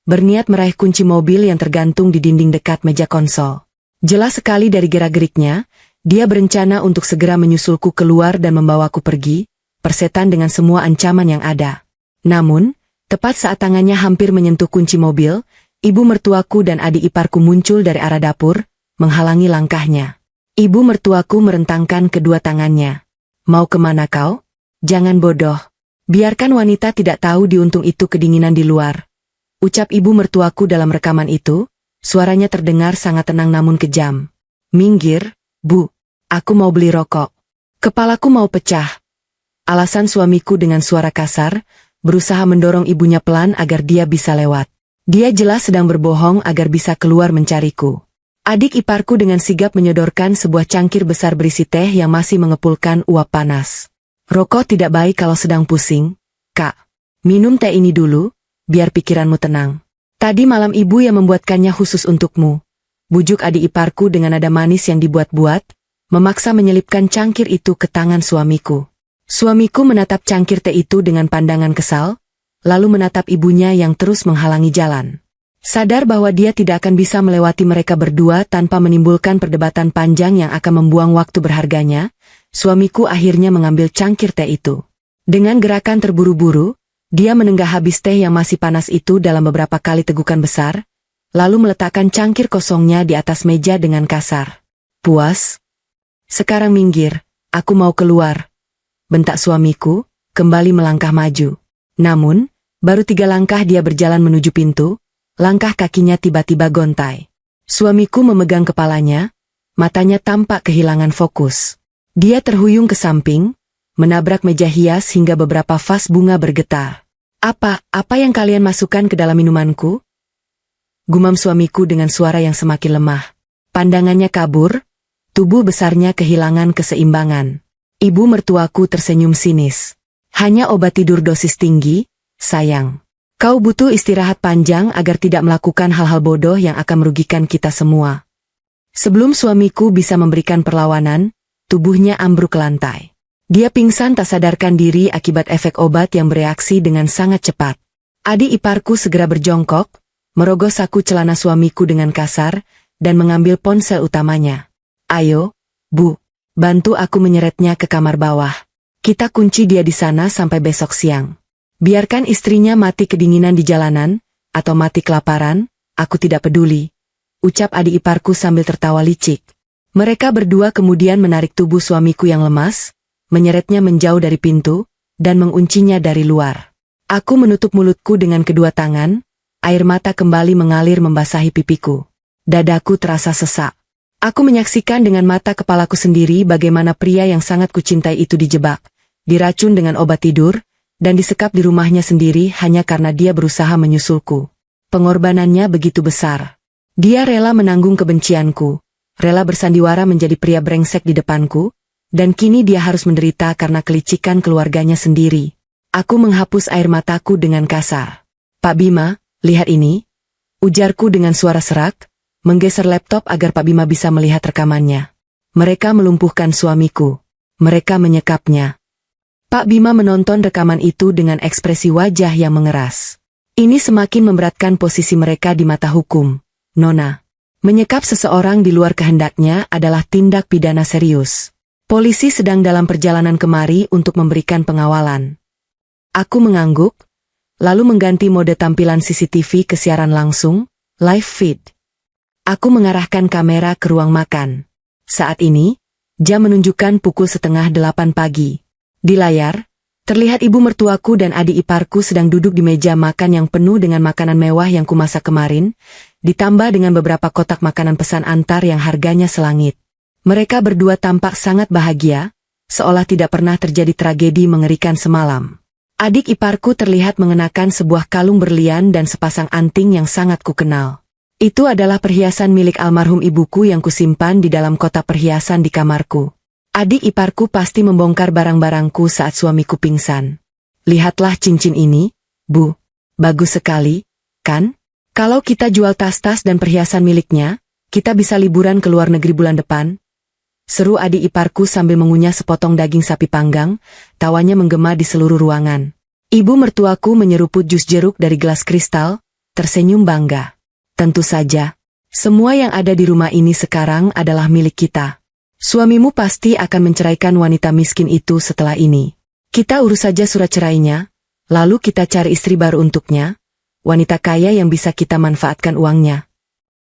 berniat meraih kunci mobil yang tergantung di dinding dekat meja konsol. Jelas sekali dari gerak-geriknya, dia berencana untuk segera menyusulku keluar dan membawaku pergi, persetan dengan semua ancaman yang ada. Namun, tepat saat tangannya hampir menyentuh kunci mobil, ibu mertuaku dan adik iparku muncul dari arah dapur, menghalangi langkahnya. Ibu mertuaku merentangkan kedua tangannya. Mau kemana kau? Jangan bodoh. Biarkan wanita tidak tahu di untung itu kedinginan di luar. Ucap ibu mertuaku dalam rekaman itu, suaranya terdengar sangat tenang namun kejam. Minggir, Bu. Aku mau beli rokok. Kepalaku mau pecah. Alasan suamiku dengan suara kasar, berusaha mendorong ibunya pelan agar dia bisa lewat. Dia jelas sedang berbohong agar bisa keluar mencariku. Adik iparku dengan sigap menyodorkan sebuah cangkir besar berisi teh yang masih mengepulkan uap panas. Rokok tidak baik kalau sedang pusing, Kak. Minum teh ini dulu, biar pikiranmu tenang. Tadi malam ibu yang membuatkannya khusus untukmu. Bujuk adik iparku dengan nada manis yang dibuat-buat, memaksa menyelipkan cangkir itu ke tangan suamiku. Suamiku menatap cangkir teh itu dengan pandangan kesal, lalu menatap ibunya yang terus menghalangi jalan. Sadar bahwa dia tidak akan bisa melewati mereka berdua tanpa menimbulkan perdebatan panjang yang akan membuang waktu berharganya, suamiku akhirnya mengambil cangkir teh itu. Dengan gerakan terburu-buru, dia menenggak habis teh yang masih panas itu dalam beberapa kali tegukan besar, lalu meletakkan cangkir kosongnya di atas meja dengan kasar. Puas? Sekarang minggir, aku mau keluar. Bentak suamiku, kembali melangkah maju. Namun, baru 3 langkah dia berjalan menuju pintu, langkah kakinya tiba-tiba gontai. Suamiku memegang kepalanya, matanya tampak kehilangan fokus. Dia terhuyung ke samping, menabrak meja hias hingga beberapa vas bunga bergetar. Apa yang kalian masukkan ke dalam minumanku? Gumam suamiku dengan suara yang semakin lemah. Pandangannya kabur, tubuh besarnya kehilangan keseimbangan. Ibu mertuaku tersenyum sinis. Hanya obat tidur dosis tinggi, sayang. Kau butuh istirahat panjang agar tidak melakukan hal-hal bodoh yang akan merugikan kita semua. Sebelum suamiku bisa memberikan perlawanan, tubuhnya ambruk ke lantai. Dia pingsan tak sadarkan diri akibat efek obat yang bereaksi dengan sangat cepat. Adik iparku segera berjongkok, merogoh saku celana suamiku dengan kasar, dan mengambil ponsel utamanya. Ayo, Bu, bantu aku menyeretnya ke kamar bawah. Kita kunci dia di sana sampai besok siang. Biarkan istrinya mati kedinginan di jalanan, atau mati kelaparan, aku tidak peduli, ucap adik iparku sambil tertawa licik. Mereka berdua kemudian menarik tubuh suamiku yang lemas, menyeretnya menjauh dari pintu, dan menguncinya dari luar. Aku menutup mulutku dengan kedua tangan, air mata kembali mengalir membasahi pipiku. Dadaku terasa sesak. Aku menyaksikan dengan mata kepalaku sendiri bagaimana pria yang sangat kucintai itu dijebak, diracun dengan obat tidur, dan disekap di rumahnya sendiri hanya karena dia berusaha menyusulku. Pengorbanannya begitu besar. Dia rela menanggung kebencianku, rela bersandiwara menjadi pria brengsek di depanku, dan kini dia harus menderita karena kelicikan keluarganya sendiri. Aku menghapus air mataku dengan kasar. Pak Bima, lihat ini, ujarku dengan suara serak, menggeser laptop agar Pak Bima bisa melihat rekamannya. Mereka melumpuhkan suamiku. Mereka menyekapnya. Pak Bima menonton rekaman itu dengan ekspresi wajah yang mengeras. Ini semakin memberatkan posisi mereka di mata hukum. Nona, menyekap seseorang di luar kehendaknya adalah tindak pidana serius. Polisi sedang dalam perjalanan kemari untuk memberikan pengawalan. Aku mengangguk, lalu mengganti mode tampilan CCTV ke siaran langsung, live feed. Aku mengarahkan kamera ke ruang makan. Saat ini, jam menunjukkan pukul 7:30 pagi. Di layar, terlihat ibu mertuaku dan adik iparku sedang duduk di meja makan yang penuh dengan makanan mewah yang kumasak kemarin, ditambah dengan beberapa kotak makanan pesan antar yang harganya selangit. Mereka berdua tampak sangat bahagia, seolah tidak pernah terjadi tragedi mengerikan semalam. Adik iparku terlihat mengenakan sebuah kalung berlian dan sepasang anting yang sangat kukenal. Itu adalah perhiasan milik almarhum ibuku yang kusimpan di dalam kotak perhiasan di kamarku. Adik iparku pasti membongkar barang-barangku saat suamiku pingsan. Lihatlah cincin ini, Bu. Bagus sekali, kan? Kalau kita jual tas-tas dan perhiasan miliknya, kita bisa liburan ke luar negeri bulan depan. Seru adik iparku sambil mengunyah sepotong daging sapi panggang, tawanya menggema di seluruh ruangan. Ibu mertuaku menyeruput jus jeruk dari gelas kristal, tersenyum bangga. Tentu saja, semua yang ada di rumah ini sekarang adalah milik kita. Suamimu pasti akan menceraikan wanita miskin itu setelah ini. Kita urus saja surat cerainya, lalu kita cari istri baru untuknya, wanita kaya yang bisa kita manfaatkan uangnya.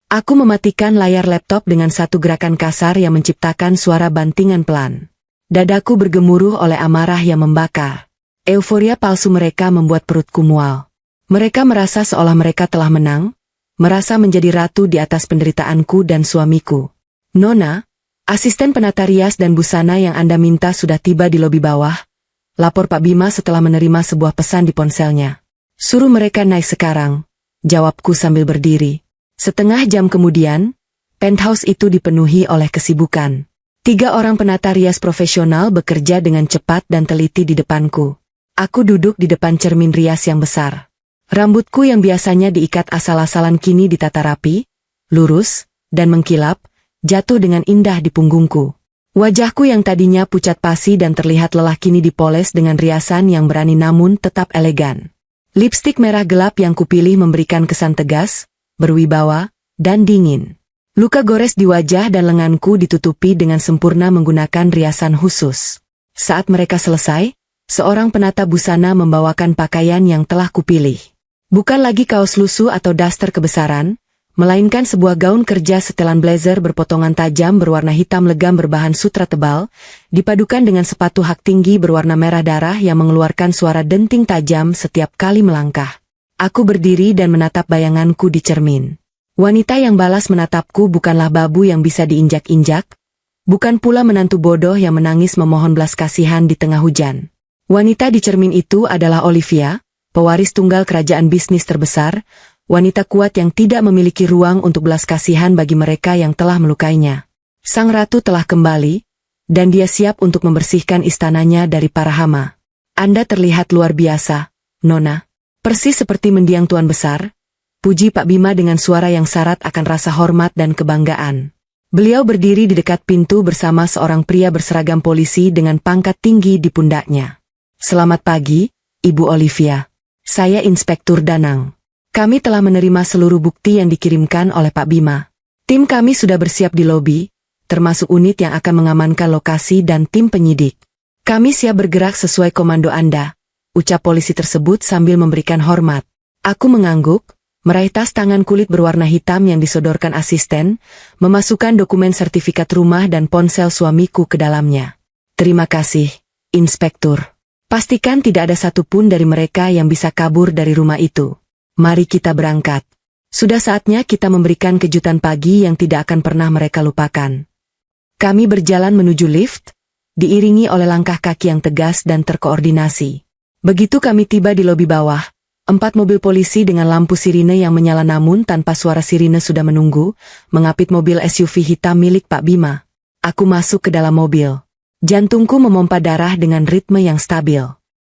Aku mematikan layar laptop dengan satu gerakan kasar yang menciptakan suara bantingan pelan. Dadaku bergemuruh oleh amarah yang membakar. Euforia palsu mereka membuat perutku mual. Mereka merasa seolah mereka telah menang, merasa menjadi ratu di atas penderitaanku dan suamiku. Nona, asisten penata rias dan busana yang Anda minta sudah tiba di lobi bawah, lapor Pak Bima setelah menerima sebuah pesan di ponselnya. Suruh mereka naik sekarang, jawabku sambil berdiri. Setengah jam kemudian, penthouse itu dipenuhi oleh kesibukan. 3 orang penata rias profesional bekerja dengan cepat dan teliti di depanku. Aku duduk di depan cermin rias yang besar. Rambutku yang biasanya diikat asal-asalan kini ditata rapi, lurus, dan mengkilap, jatuh dengan indah di punggungku. Wajahku yang tadinya pucat pasi dan terlihat lelah kini dipoles dengan riasan yang berani namun tetap elegan. Lipstik merah gelap yang kupilih memberikan kesan tegas, berwibawa, dan dingin. Luka gores di wajah dan lenganku ditutupi dengan sempurna menggunakan riasan khusus. Saat mereka selesai, seorang penata busana membawakan pakaian yang telah kupilih. Bukan lagi kaos lusuh atau daster kebesaran, melainkan sebuah gaun kerja setelan blazer berpotongan tajam berwarna hitam legam berbahan sutra tebal, dipadukan dengan sepatu hak tinggi berwarna merah darah yang mengeluarkan suara denting tajam setiap kali melangkah. Aku berdiri dan menatap bayanganku di cermin. Wanita yang balas menatapku bukanlah babu yang bisa diinjak-injak, bukan pula menantu bodoh yang menangis memohon belas kasihan di tengah hujan. Wanita di cermin itu adalah Olivia, pewaris tunggal kerajaan bisnis terbesar, wanita kuat yang tidak memiliki ruang untuk belas kasihan bagi mereka yang telah melukainya. Sang ratu telah kembali, dan dia siap untuk membersihkan istananya dari para hama. Anda terlihat luar biasa, Nona. Persis seperti mendiang Tuan Besar, puji Pak Bima dengan suara yang syarat akan rasa hormat dan kebanggaan. Beliau berdiri di dekat pintu bersama seorang pria berseragam polisi dengan pangkat tinggi di pundaknya. Selamat pagi, Ibu Olivia. Saya Inspektur Danang. Kami telah menerima seluruh bukti yang dikirimkan oleh Pak Bima. Tim kami sudah bersiap di lobi, termasuk unit yang akan mengamankan lokasi dan tim penyidik. Kami siap bergerak sesuai komando Anda, ucap polisi tersebut sambil memberikan hormat. Aku mengangguk, meraih tas tangan kulit berwarna hitam yang disodorkan asisten, memasukkan dokumen sertifikat rumah dan ponsel suamiku ke dalamnya. Terima kasih, Inspektur. Pastikan tidak ada satupun dari mereka yang bisa kabur dari rumah itu. Mari kita berangkat. Sudah saatnya kita memberikan kejutan pagi yang tidak akan pernah mereka lupakan. Kami berjalan menuju lift, diiringi oleh langkah kaki yang tegas dan terkoordinasi. Begitu kami tiba di lobi bawah, 4 mobil polisi dengan lampu sirine yang menyala namun tanpa suara sirine sudah menunggu, mengapit mobil SUV hitam milik Pak Bima. Aku masuk ke dalam mobil. Jantungku memompa darah dengan ritme yang stabil.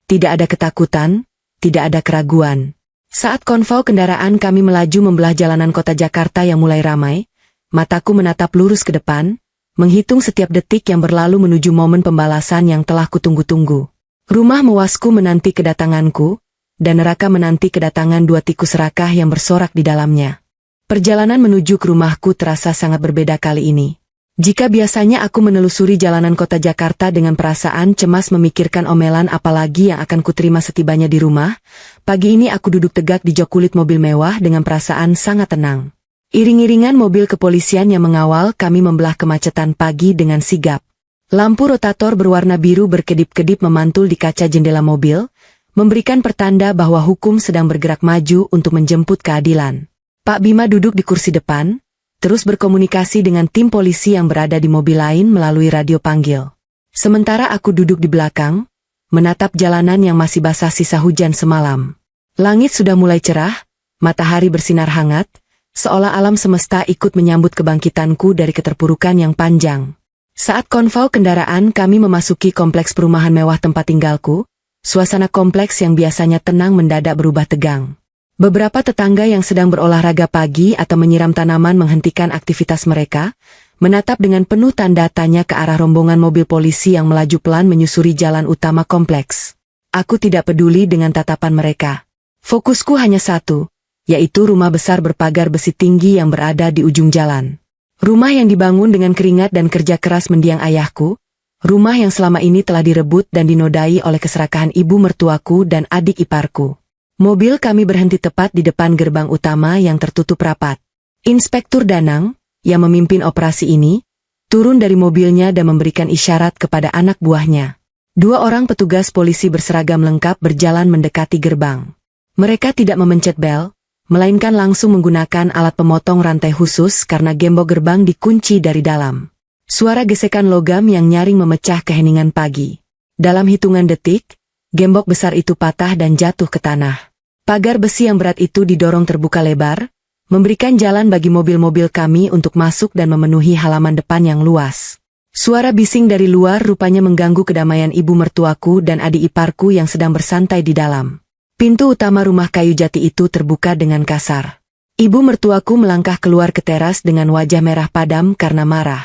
Tidak ada ketakutan, tidak ada keraguan. Saat konvoi kendaraan kami melaju membelah jalanan kota Jakarta yang mulai ramai, mataku menatap lurus ke depan, menghitung setiap detik yang berlalu menuju momen pembalasan yang telah kutunggu-tunggu. Rumah mewasku menanti kedatanganku, dan neraka menanti kedatangan 2 tikus serakah yang bersorak di dalamnya. Perjalanan menuju ke rumahku terasa sangat berbeda kali ini. Jika biasanya aku menelusuri jalanan kota Jakarta dengan perasaan cemas memikirkan omelan apalagi yang akan kuterima setibanya di rumah, pagi ini aku duduk tegak di jok kulit mobil mewah dengan perasaan sangat tenang. Iring-iringan mobil kepolisian yang mengawal kami membelah kemacetan pagi dengan sigap. Lampu rotator berwarna biru berkedip-kedip memantul di kaca jendela mobil, memberikan pertanda bahwa hukum sedang bergerak maju untuk menjemput keadilan. Pak Bima duduk di kursi depan, terus berkomunikasi dengan tim polisi yang berada di mobil lain melalui radio panggil. Sementara aku duduk di belakang, menatap jalanan yang masih basah sisa hujan semalam. Langit sudah mulai cerah, matahari bersinar hangat, seolah alam semesta ikut menyambut kebangkitanku dari keterpurukan yang panjang. Saat konvoi kendaraan kami memasuki kompleks perumahan mewah tempat tinggalku, suasana kompleks yang biasanya tenang mendadak berubah tegang. Beberapa tetangga yang sedang berolahraga pagi atau menyiram tanaman menghentikan aktivitas mereka, menatap dengan penuh tanda tanya ke arah rombongan mobil polisi yang melaju pelan menyusuri jalan utama kompleks. Aku tidak peduli dengan tatapan mereka. Fokusku hanya satu, yaitu rumah besar berpagar besi tinggi yang berada di ujung jalan. Rumah yang dibangun dengan keringat dan kerja keras mendiang ayahku, rumah yang selama ini telah direbut dan dinodai oleh keserakahan ibu mertuaku dan adik iparku. Mobil kami berhenti tepat di depan gerbang utama yang tertutup rapat. Inspektur Danang, yang memimpin operasi ini, turun dari mobilnya dan memberikan isyarat kepada anak buahnya. 2 orang petugas polisi berseragam lengkap berjalan mendekati gerbang. Mereka tidak memencet bel, melainkan langsung menggunakan alat pemotong rantai khusus karena gembok gerbang dikunci dari dalam. Suara gesekan logam yang nyaring memecah keheningan pagi. Dalam hitungan detik, gembok besar itu patah dan jatuh ke tanah. Pagar besi yang berat itu didorong terbuka lebar, memberikan jalan bagi mobil-mobil kami untuk masuk dan memenuhi halaman depan yang luas. Suara bising dari luar rupanya mengganggu kedamaian ibu mertuaku dan adik iparku yang sedang bersantai di dalam. Pintu utama rumah kayu jati itu terbuka dengan kasar. Ibu mertuaku melangkah keluar ke teras dengan wajah merah padam karena marah.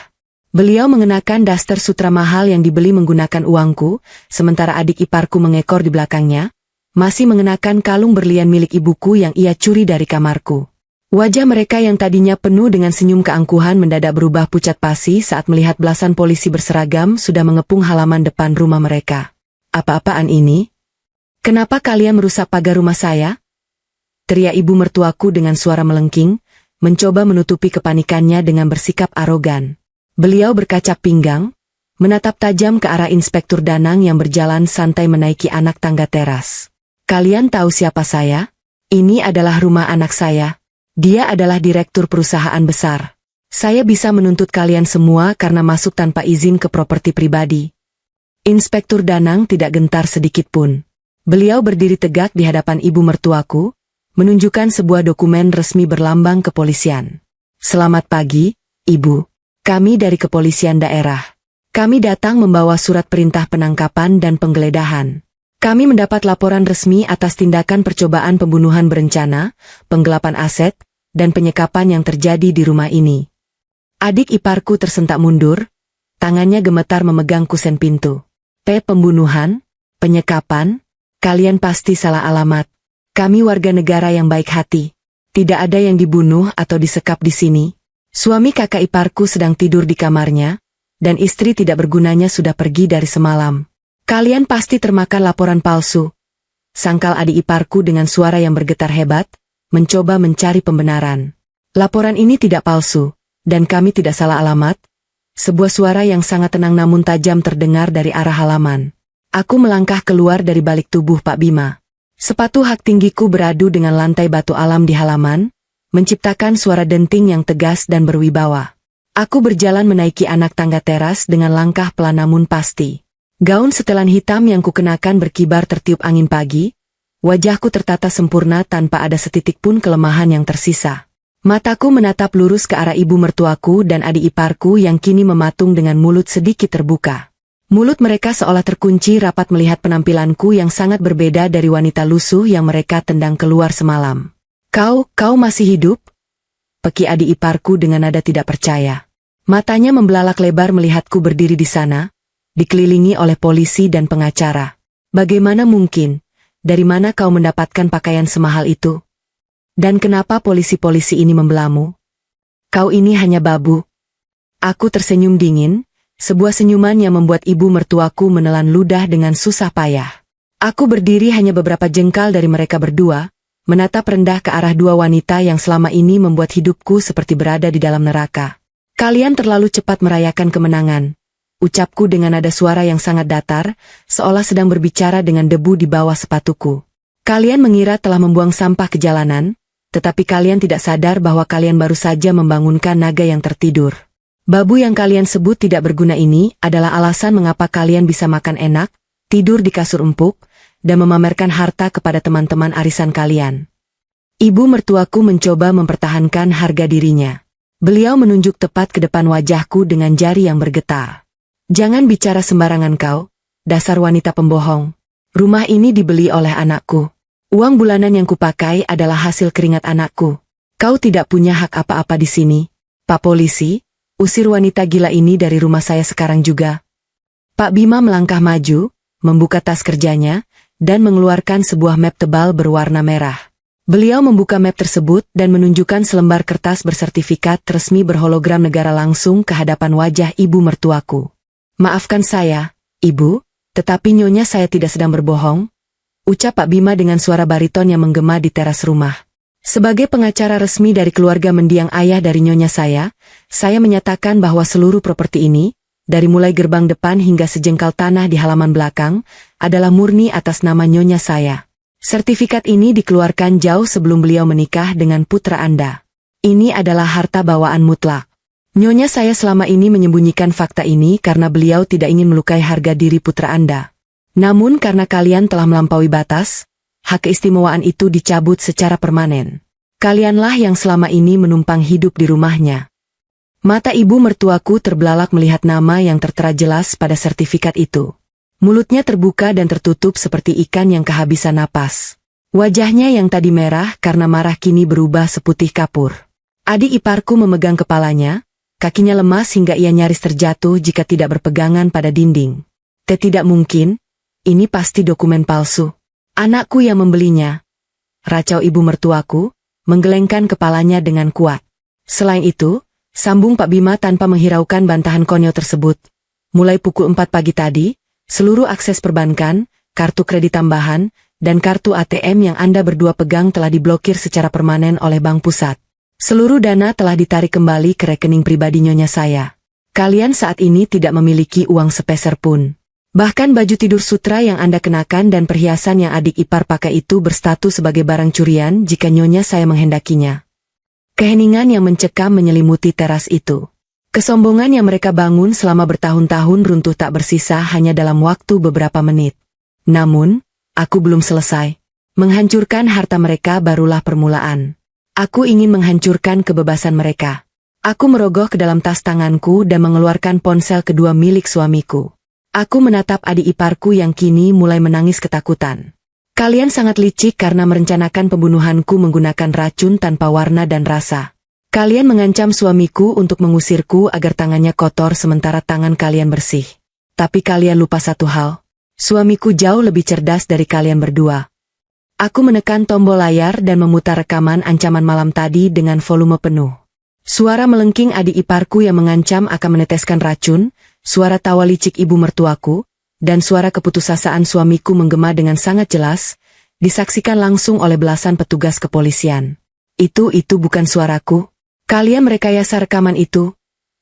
Beliau mengenakan daster sutra mahal yang dibeli menggunakan uangku, sementara adik iparku mengekor di belakangnya, masih mengenakan kalung berlian milik ibuku yang ia curi dari kamarku. Wajah mereka yang tadinya penuh dengan senyum keangkuhan mendadak berubah pucat pasi saat melihat belasan polisi berseragam sudah mengepung halaman depan rumah mereka. Apa-apaan ini? Kenapa kalian merusak pagar rumah saya? Teriak ibu mertuaku dengan suara melengking, mencoba menutupi kepanikannya dengan bersikap arogan. Beliau berkacak pinggang, menatap tajam ke arah Inspektur Danang yang berjalan santai menaiki anak tangga teras. Kalian tahu siapa saya? Ini adalah rumah anak saya. Dia adalah direktur perusahaan besar. Saya bisa menuntut kalian semua karena masuk tanpa izin ke properti pribadi. Inspektur Danang tidak gentar sedikit pun. Beliau berdiri tegak di hadapan ibu mertuaku, menunjukkan sebuah dokumen resmi berlambang kepolisian. Selamat pagi, Ibu. Kami dari kepolisian daerah. Kami datang membawa surat perintah penangkapan dan penggeledahan. Kami mendapat laporan resmi atas tindakan percobaan pembunuhan berencana, penggelapan aset, dan penyekapan yang terjadi di rumah ini. Adik iparku tersentak mundur, tangannya gemetar memegang kusen pintu. Pembunuhan, penyekapan, kalian pasti salah alamat. Kami warga negara yang baik hati. Tidak ada yang dibunuh atau disekap di sini. Suami kakak iparku sedang tidur di kamarnya, dan istri tidak bergunanya sudah pergi dari semalam. Kalian pasti termakan laporan palsu. Sangkal adik iparku dengan suara yang bergetar hebat, mencoba mencari pembenaran. Laporan ini tidak palsu, dan kami tidak salah alamat. Sebuah suara yang sangat tenang namun tajam terdengar dari arah halaman. Aku melangkah keluar dari balik tubuh Pak Bima. Sepatu hak tinggiku beradu dengan lantai batu alam di halaman, menciptakan suara denting yang tegas dan berwibawa. Aku berjalan menaiki anak tangga teras dengan langkah pelan namun pasti. Gaun setelan hitam yang kukenakan berkibar tertiup angin pagi, wajahku tertata sempurna tanpa ada setitik pun kelemahan yang tersisa. Mataku menatap lurus ke arah ibu mertuaku dan adik iparku yang kini mematung dengan mulut sedikit terbuka. Mulut mereka seolah terkunci rapat melihat penampilanku yang sangat berbeda dari wanita lusuh yang mereka tendang keluar semalam. Kau masih hidup? Peki adik iparku dengan nada tidak percaya. Matanya membelalak lebar melihatku berdiri di sana, dikelilingi oleh polisi dan pengacara. Bagaimana mungkin? Dari mana kau mendapatkan pakaian semahal itu? Dan kenapa polisi-polisi ini membelamu? Kau ini hanya babu. Aku tersenyum dingin. Sebuah senyuman yang membuat ibu mertuaku menelan ludah dengan susah payah. Aku berdiri hanya beberapa jengkal dari mereka berdua, menatap rendah ke arah dua wanita yang selama ini membuat hidupku seperti berada di dalam neraka. Kalian terlalu cepat merayakan kemenangan, ucapku dengan nada suara yang sangat datar, seolah sedang berbicara dengan debu di bawah sepatuku. Kalian mengira telah membuang sampah ke jalanan, tetapi kalian tidak sadar bahwa kalian baru saja membangunkan naga yang tertidur. Babu yang kalian sebut tidak berguna ini adalah alasan mengapa kalian bisa makan enak, tidur di kasur empuk, dan memamerkan harta kepada teman-teman arisan kalian. Ibu mertuaku mencoba mempertahankan harga dirinya. Beliau menunjuk tepat ke depan wajahku dengan jari yang bergetar. Jangan bicara sembarangan kau, dasar wanita pembohong. Rumah ini dibeli oleh anakku. Uang bulanan yang kupakai adalah hasil keringat anakku. Kau tidak punya hak apa-apa di sini, Pak Polisi. Usir wanita gila ini dari rumah saya sekarang juga. Pak Bima melangkah maju, membuka tas kerjanya, dan mengeluarkan sebuah map tebal berwarna merah. Beliau membuka map tersebut dan menunjukkan selembar kertas bersertifikat resmi berhologram negara langsung ke hadapan wajah ibu mertuaku. Maafkan saya, Ibu, tetapi nyonya saya tidak sedang berbohong, ucap Pak Bima dengan suara bariton yang menggema di teras rumah. Sebagai pengacara resmi dari keluarga mendiang ayah dari nyonya saya menyatakan bahwa seluruh properti ini, dari mulai gerbang depan hingga sejengkal tanah di halaman belakang, adalah murni atas nama nyonya saya. Sertifikat ini dikeluarkan jauh sebelum beliau menikah dengan putra Anda. Ini adalah harta bawaan mutlak. Nyonya saya selama ini menyembunyikan fakta ini karena beliau tidak ingin melukai harga diri putra Anda. Namun karena kalian telah melampaui batas, hak keistimewaan itu dicabut secara permanen. Kalianlah yang selama ini menumpang hidup di rumahnya. Mata ibu mertuaku terbelalak melihat nama yang tertera jelas pada sertifikat itu. Mulutnya terbuka dan tertutup seperti ikan yang kehabisan napas. Wajahnya yang tadi merah karena marah kini berubah seputih kapur. Adik iparku memegang kepalanya, kakinya lemas hingga ia nyaris terjatuh jika tidak berpegangan pada dinding. Tidak mungkin, ini pasti dokumen palsu. Anakku yang membelinya. Racau ibu mertuaku, menggelengkan kepalanya dengan kuat. Selain itu, sambung Pak Bima tanpa menghiraukan bantahan konyol tersebut. Mulai pukul 4 pagi tadi, seluruh akses perbankan, kartu kredit tambahan, dan kartu ATM yang Anda berdua pegang telah diblokir secara permanen oleh Bank Pusat. Seluruh dana telah ditarik kembali ke rekening pribadi nyonya saya. Kalian saat ini tidak memiliki uang sepeser pun. Bahkan baju tidur sutra yang Anda kenakan dan perhiasan yang adik ipar pakai itu berstatus sebagai barang curian jika nyonya saya menghendakinya. Keheningan yang mencekam menyelimuti teras itu. Kesombongan yang mereka bangun selama bertahun-tahun runtuh tak bersisa hanya dalam waktu beberapa menit. Namun, aku belum selesai. Menghancurkan harta mereka barulah permulaan. Aku ingin menghancurkan kebebasan mereka. Aku merogoh ke dalam tas tanganku dan mengeluarkan ponsel kedua milik suamiku. Aku menatap adik iparku yang kini mulai menangis ketakutan. Kalian sangat licik karena merencanakan pembunuhanku menggunakan racun tanpa warna dan rasa. Kalian mengancam suamiku untuk mengusirku agar tangannya kotor sementara tangan kalian bersih. Tapi kalian lupa satu hal. Suamiku jauh lebih cerdas dari kalian berdua. Aku menekan tombol layar dan memutar rekaman ancaman malam tadi dengan volume penuh. Suara melengking adik iparku yang mengancam akan meneteskan racun, suara tawa licik ibu mertuaku, dan suara keputusasaan suamiku menggema dengan sangat jelas, disaksikan langsung oleh belasan petugas kepolisian. Itu bukan suaraku. Kalian merekayasa rekaman itu.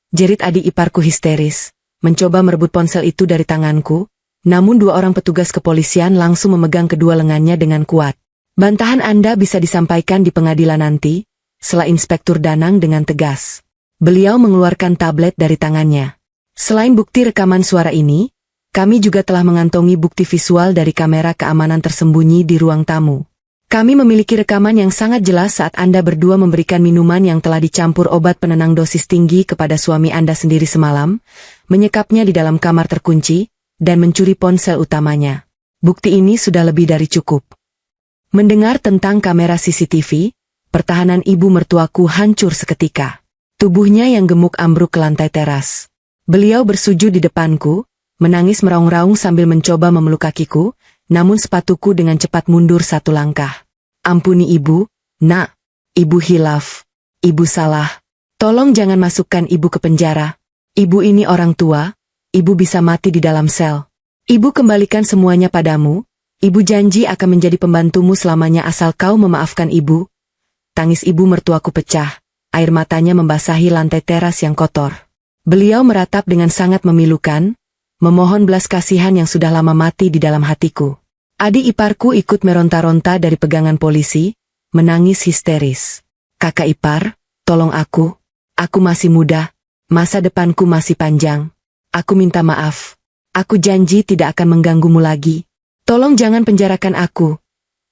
Jerit adik iparku histeris, mencoba merebut ponsel itu dari tanganku, namun dua orang petugas kepolisian langsung memegang kedua lengannya dengan kuat. Bantahan Anda bisa disampaikan di pengadilan nanti, sela Inspektur Danang dengan tegas. Beliau mengeluarkan tablet dari tangannya. Selain bukti rekaman suara ini, kami juga telah mengantongi bukti visual dari kamera keamanan tersembunyi di ruang tamu. Kami memiliki rekaman yang sangat jelas saat Anda berdua memberikan minuman yang telah dicampur obat penenang dosis tinggi kepada suami Anda sendiri semalam, menyekapnya di dalam kamar terkunci, dan mencuri ponsel utamanya. Bukti ini sudah lebih dari cukup. Mendengar tentang kamera CCTV, pertahanan ibu mertuaku hancur seketika. Tubuhnya yang gemuk ambruk ke lantai teras. Beliau bersujud di depanku, menangis meraung-raung sambil mencoba memeluk kakiku, namun sepatuku dengan cepat mundur satu langkah. Ampuni ibu, nak. Ibu hilaf. Ibu salah. Tolong jangan masukkan ibu ke penjara. Ibu ini orang tua. Ibu bisa mati di dalam sel. Ibu kembalikan semuanya padamu. Ibu janji akan menjadi pembantumu selamanya asal kau memaafkan ibu. Tangis ibu mertuaku pecah. Air matanya membasahi lantai teras yang kotor. Beliau meratap dengan sangat memilukan, memohon belas kasihan yang sudah lama mati di dalam hatiku. Adik iparku ikut meronta-ronta dari pegangan polisi, menangis histeris. Kakak ipar, tolong aku. Aku masih muda, masa depanku masih panjang. Aku minta maaf. Aku janji tidak akan mengganggumu lagi. Tolong jangan penjarakan aku.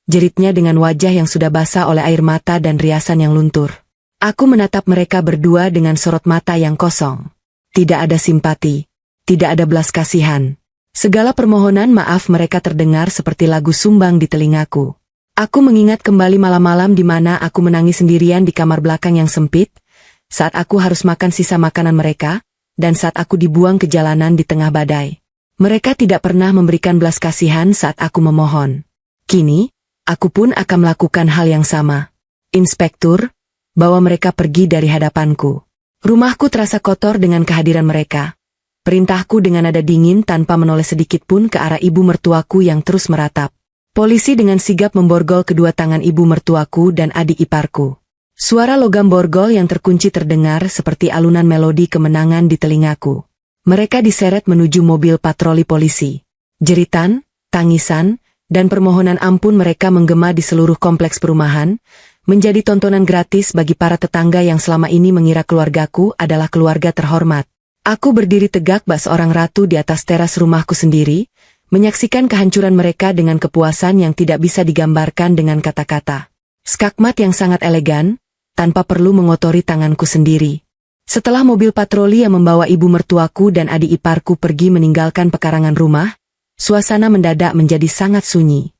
Jeritnya dengan wajah yang sudah basah oleh air mata dan riasan yang luntur. Aku menatap mereka berdua dengan sorot mata yang kosong. Tidak ada simpati. Tidak ada belas kasihan. Segala permohonan maaf mereka terdengar seperti lagu sumbang di telingaku. Aku mengingat kembali malam-malam di mana aku menangis sendirian di kamar belakang yang sempit, saat aku harus makan sisa makanan mereka, dan saat aku dibuang ke jalanan di tengah badai. Mereka tidak pernah memberikan belas kasihan saat aku memohon. Kini, aku pun akan melakukan hal yang sama. Inspektur, bawa mereka pergi dari hadapanku. Rumahku terasa kotor dengan kehadiran mereka. Perintahku dengan nada dingin tanpa menoleh sedikit pun ke arah ibu mertuaku yang terus meratap. Polisi dengan sigap memborgol kedua tangan ibu mertuaku dan adik iparku. Suara logam borgol yang terkunci terdengar seperti alunan melodi kemenangan di telingaku. Mereka diseret menuju mobil patroli polisi. Jeritan, tangisan, dan permohonan ampun mereka menggema di seluruh kompleks perumahan, menjadi tontonan gratis bagi para tetangga yang selama ini mengira keluargaku adalah keluarga terhormat. Aku berdiri tegak bak seorang ratu di atas teras rumahku sendiri, menyaksikan kehancuran mereka dengan kepuasan yang tidak bisa digambarkan dengan kata-kata. Skakmat yang sangat elegan, tanpa perlu mengotori tanganku sendiri. Setelah mobil patroli yang membawa ibu mertuaku dan adik iparku pergi meninggalkan pekarangan rumah, suasana mendadak menjadi sangat sunyi.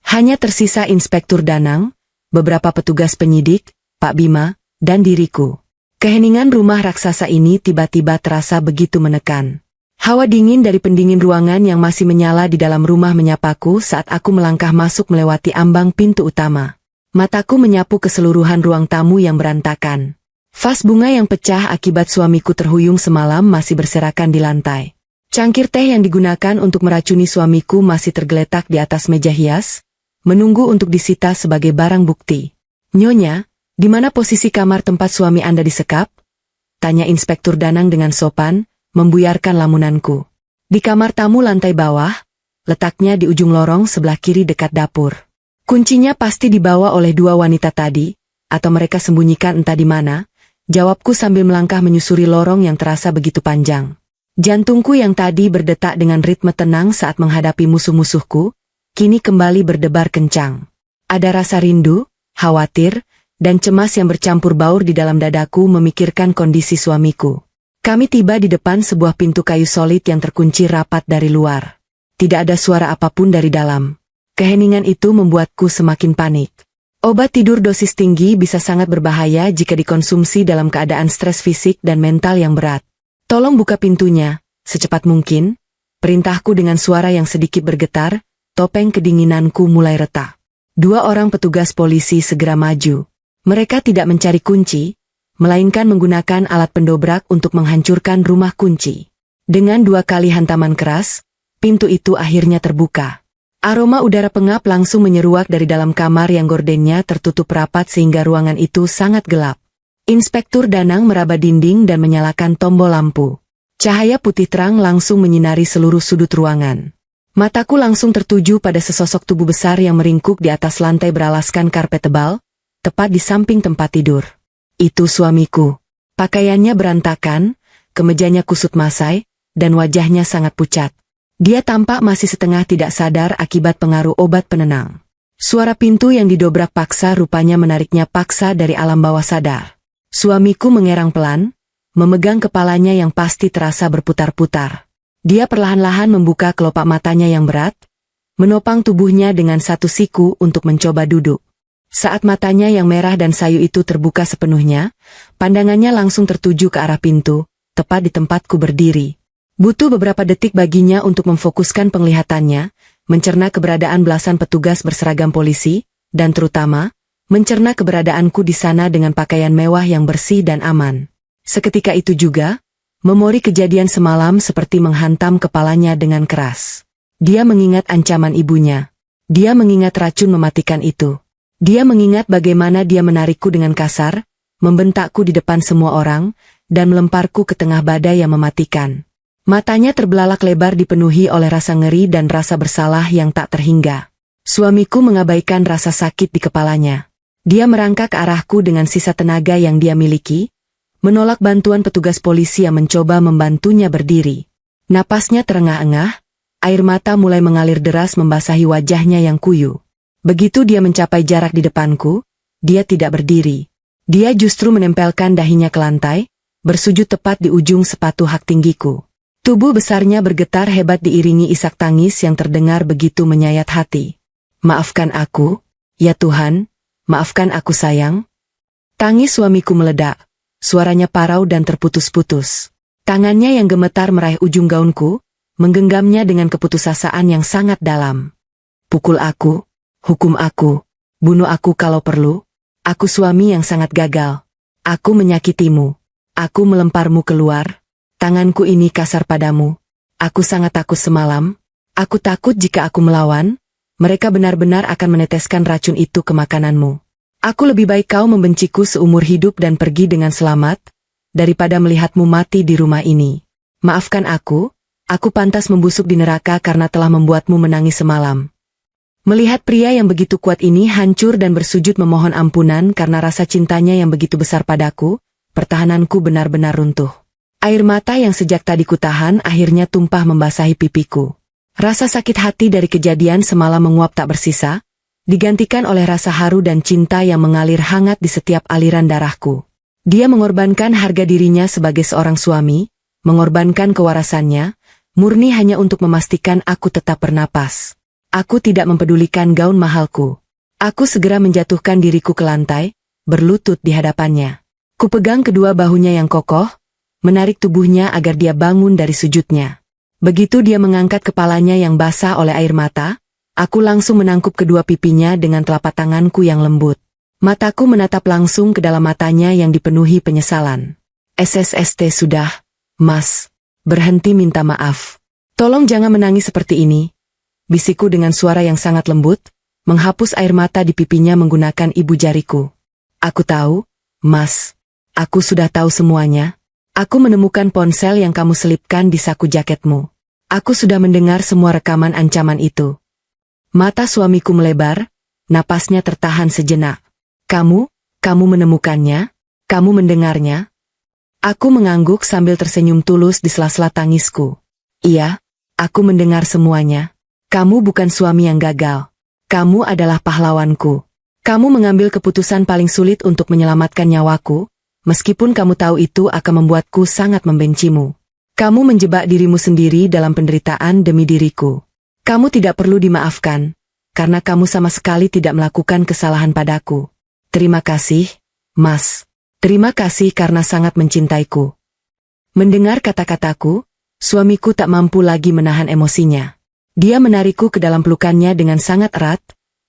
Hanya tersisa Inspektur Danang, beberapa petugas penyidik, Pak Bima, dan diriku. Keheningan rumah raksasa ini tiba-tiba terasa begitu menekan. Hawa dingin dari pendingin ruangan yang masih menyala di dalam rumah menyapaku saat aku melangkah masuk melewati ambang pintu utama. Mataku menyapu keseluruhan ruang tamu yang berantakan. Vas bunga yang pecah akibat suamiku terhuyung semalam masih berserakan di lantai. Cangkir teh yang digunakan untuk meracuni suamiku masih tergeletak di atas meja hias, menunggu untuk disita sebagai barang bukti. Nyonya, di mana posisi kamar tempat suami Anda disekap? Tanya Inspektur Danang dengan sopan, membuyarkan lamunanku. Di kamar tamu lantai bawah, letaknya di ujung lorong sebelah kiri dekat dapur. Kuncinya pasti dibawa oleh dua wanita tadi, atau mereka sembunyikan entah di mana, jawabku sambil melangkah menyusuri lorong yang terasa begitu panjang. Jantungku yang tadi berdetak dengan ritme tenang saat menghadapi musuh-musuhku, kini kembali berdebar kencang. Ada rasa rindu, khawatir, dan cemas yang bercampur baur di dalam dadaku memikirkan kondisi suamiku. Kami tiba di depan sebuah pintu kayu solid yang terkunci rapat dari luar. Tidak ada suara apapun dari dalam. Keheningan itu membuatku semakin panik. Obat tidur dosis tinggi bisa sangat berbahaya jika dikonsumsi dalam keadaan stres fisik dan mental yang berat. Tolong buka pintunya, secepat mungkin. Perintahku dengan suara yang sedikit bergetar, topeng kedinginanku mulai retak. 2 orang petugas polisi segera maju. Mereka tidak mencari kunci, melainkan menggunakan alat pendobrak untuk menghancurkan rumah kunci. Dengan 2 kali hantaman keras, pintu itu akhirnya terbuka. Aroma udara pengap langsung menyeruak dari dalam kamar yang gordennya tertutup rapat sehingga ruangan itu sangat gelap. Inspektur Danang meraba dinding dan menyalakan tombol lampu. Cahaya putih terang langsung menyinari seluruh sudut ruangan. Mataku langsung tertuju pada sesosok tubuh besar yang meringkuk di atas lantai beralaskan karpet tebal, tepat di samping tempat tidur. Itu suamiku. Pakaiannya berantakan, kemejanya kusut masai, dan wajahnya sangat pucat. Dia tampak masih setengah tidak sadar akibat pengaruh obat penenang. Suara pintu yang didobrak paksa rupanya menariknya paksa dari alam bawah sadar. Suamiku mengerang pelan, memegang kepalanya yang pasti terasa berputar-putar. Dia perlahan-lahan membuka kelopak matanya yang berat, menopang tubuhnya dengan satu siku untuk mencoba duduk. Saat matanya yang merah dan sayu itu terbuka sepenuhnya, pandangannya langsung tertuju ke arah pintu, tepat di tempatku berdiri. Butuh beberapa detik baginya untuk memfokuskan penglihatannya, mencerna keberadaan belasan petugas berseragam polisi, dan terutama, mencerna keberadaanku di sana dengan pakaian mewah yang bersih dan aman. Seketika itu juga, memori kejadian semalam seperti menghantam kepalanya dengan keras. Dia mengingat ancaman ibunya. Dia mengingat racun mematikan itu. Dia mengingat bagaimana dia menarikku dengan kasar, membentakku di depan semua orang, dan melemparku ke tengah badai yang mematikan. Matanya terbelalak lebar dipenuhi oleh rasa ngeri dan rasa bersalah yang tak terhingga. Suamiku mengabaikan rasa sakit di kepalanya. Dia merangkak ke arahku dengan sisa tenaga yang dia miliki, menolak bantuan petugas polisi yang mencoba membantunya berdiri. Napasnya terengah-engah, air mata mulai mengalir deras membasahi wajahnya yang kuyu. Begitu dia mencapai jarak di depanku, dia tidak berdiri. Dia justru menempelkan dahinya ke lantai, bersujud tepat di ujung sepatu hak tinggiku. Tubuh besarnya bergetar hebat diiringi isak tangis yang terdengar begitu menyayat hati. Maafkan aku, ya Tuhan, maafkan aku sayang. Tangis suamiku meledak, suaranya parau dan terputus-putus. Tangannya yang gemetar meraih ujung gaunku, menggenggamnya dengan keputusasaan yang sangat dalam. Pukul aku. Hukum aku, bunuh aku kalau perlu. Aku suami yang sangat gagal. Aku menyakitimu. Aku melemparmu keluar. Tanganku ini kasar padamu. Aku sangat takut semalam. Aku takut jika aku melawan, mereka benar-benar akan meneteskan racun itu ke makananmu. Aku lebih baik kau membenciku seumur hidup dan pergi dengan selamat, daripada melihatmu mati di rumah ini. Maafkan aku pantas membusuk di neraka karena telah membuatmu menangis semalam. Melihat pria yang begitu kuat ini hancur dan bersujud memohon ampunan karena rasa cintanya yang begitu besar padaku, pertahananku benar-benar runtuh. Air mata yang sejak tadi kutahan akhirnya tumpah membasahi pipiku. Rasa sakit hati dari kejadian semalam menguap tak bersisa, digantikan oleh rasa haru dan cinta yang mengalir hangat di setiap aliran darahku. Dia mengorbankan harga dirinya sebagai seorang suami, mengorbankan kewarasannya, murni hanya untuk memastikan aku tetap bernapas. Aku tidak mempedulikan gaun mahalku. Aku segera menjatuhkan diriku ke lantai, berlutut di hadapannya. Kupegang kedua bahunya yang kokoh, menarik tubuhnya agar dia bangun dari sujudnya. Begitu dia mengangkat kepalanya yang basah oleh air mata, aku langsung menangkup kedua pipinya dengan telapak tanganku yang lembut. Mataku menatap langsung ke dalam matanya yang dipenuhi penyesalan. SSST sudah, Mas. Berhenti minta maaf. Tolong jangan menangis seperti ini. Bisikku dengan suara yang sangat lembut, menghapus air mata di pipinya menggunakan ibu jariku. Aku tahu, Mas. Aku sudah tahu semuanya. Aku menemukan ponsel yang kamu selipkan di saku jaketmu. Aku sudah mendengar semua rekaman ancaman itu. Mata suamiku melebar, napasnya tertahan sejenak. Kamu menemukannya? Kamu mendengarnya? Aku mengangguk sambil tersenyum tulus di sela-sela tangisku. Iya, aku mendengar semuanya. Kamu bukan suami yang gagal. Kamu adalah pahlawanku. Kamu mengambil keputusan paling sulit untuk menyelamatkan nyawaku, meskipun kamu tahu itu akan membuatku sangat membencimu. Kamu menjebak dirimu sendiri dalam penderitaan demi diriku. Kamu tidak perlu dimaafkan, karena kamu sama sekali tidak melakukan kesalahan padaku. Terima kasih, Mas. Terima kasih karena sangat mencintaiku. Mendengar kata-kataku, suamiku tak mampu lagi menahan emosinya. Dia menarikku ke dalam pelukannya dengan sangat erat,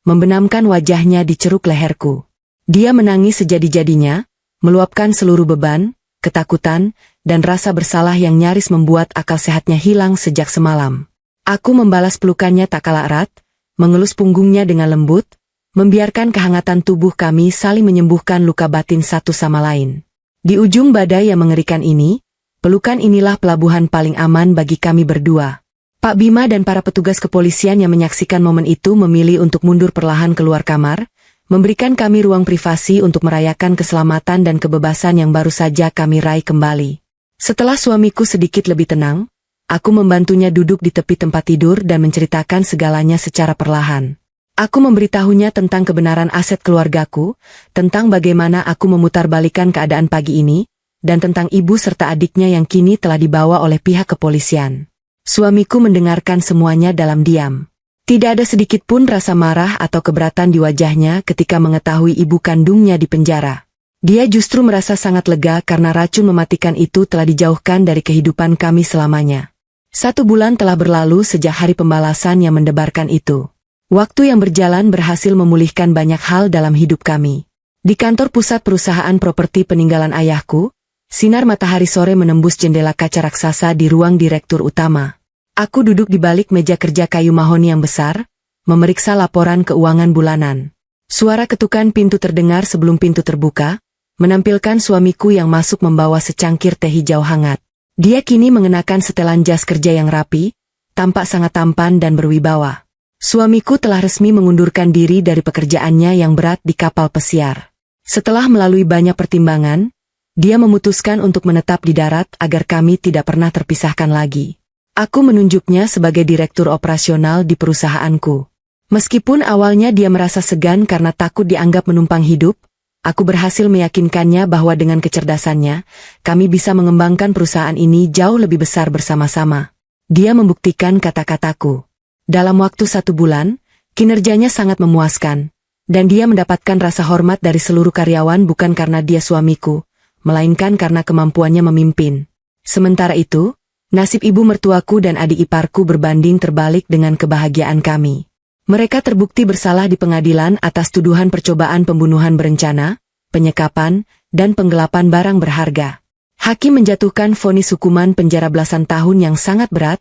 membenamkan wajahnya di ceruk leherku. Dia menangis sejadi-jadinya, meluapkan seluruh beban, ketakutan, dan rasa bersalah yang nyaris membuat akal sehatnya hilang sejak semalam. Aku membalas pelukannya tak kalah erat, mengelus punggungnya dengan lembut, membiarkan kehangatan tubuh kami saling menyembuhkan luka batin satu sama lain. Di ujung badai yang mengerikan ini, pelukan inilah pelabuhan paling aman bagi kami berdua. Pak Bima dan para petugas kepolisian yang menyaksikan momen itu memilih untuk mundur perlahan keluar kamar, memberikan kami ruang privasi untuk merayakan keselamatan dan kebebasan yang baru saja kami raih kembali. Setelah suamiku sedikit lebih tenang, aku membantunya duduk di tepi tempat tidur dan menceritakan segalanya secara perlahan. Aku memberitahunya tentang kebenaran aset keluargaku, tentang bagaimana aku memutarbalikkan keadaan pagi ini, dan tentang ibu serta adiknya yang kini telah dibawa oleh pihak kepolisian. Suamiku mendengarkan semuanya dalam diam. Tidak ada sedikit pun rasa marah atau keberatan di wajahnya ketika mengetahui ibu kandungnya di penjara. Dia justru merasa sangat lega karena racun mematikan itu telah dijauhkan dari kehidupan kami selamanya. 1 bulan telah berlalu sejak hari pembalasan yang mendebarkan itu. Waktu yang berjalan berhasil memulihkan banyak hal dalam hidup kami. Di kantor pusat perusahaan properti peninggalan ayahku, sinar matahari sore menembus jendela kaca raksasa di ruang direktur utama. Aku duduk di balik meja kerja kayu mahoni yang besar, memeriksa laporan keuangan bulanan. Suara ketukan pintu terdengar sebelum pintu terbuka, menampilkan suamiku yang masuk membawa secangkir teh hijau hangat. Dia kini mengenakan setelan jas kerja yang rapi, tampak sangat tampan dan berwibawa. Suamiku telah resmi mengundurkan diri dari pekerjaannya yang berat di kapal pesiar. Setelah melalui banyak pertimbangan, dia memutuskan untuk menetap di darat agar kami tidak pernah terpisahkan lagi. Aku menunjuknya sebagai direktur operasional di perusahaanku. Meskipun awalnya dia merasa segan karena takut dianggap menumpang hidup, aku berhasil meyakinkannya bahwa dengan kecerdasannya, kami bisa mengembangkan perusahaan ini jauh lebih besar bersama-sama. Dia membuktikan kata-kataku. Dalam waktu 1 bulan, kinerjanya sangat memuaskan, dan dia mendapatkan rasa hormat dari seluruh karyawan bukan karena dia suamiku, melainkan karena kemampuannya memimpin. Sementara itu, nasib ibu mertuaku dan adik iparku berbanding terbalik dengan kebahagiaan kami. Mereka terbukti bersalah di pengadilan atas tuduhan percobaan pembunuhan berencana, penyekapan, dan penggelapan barang berharga. Hakim menjatuhkan vonis hukuman penjara belasan tahun yang sangat berat,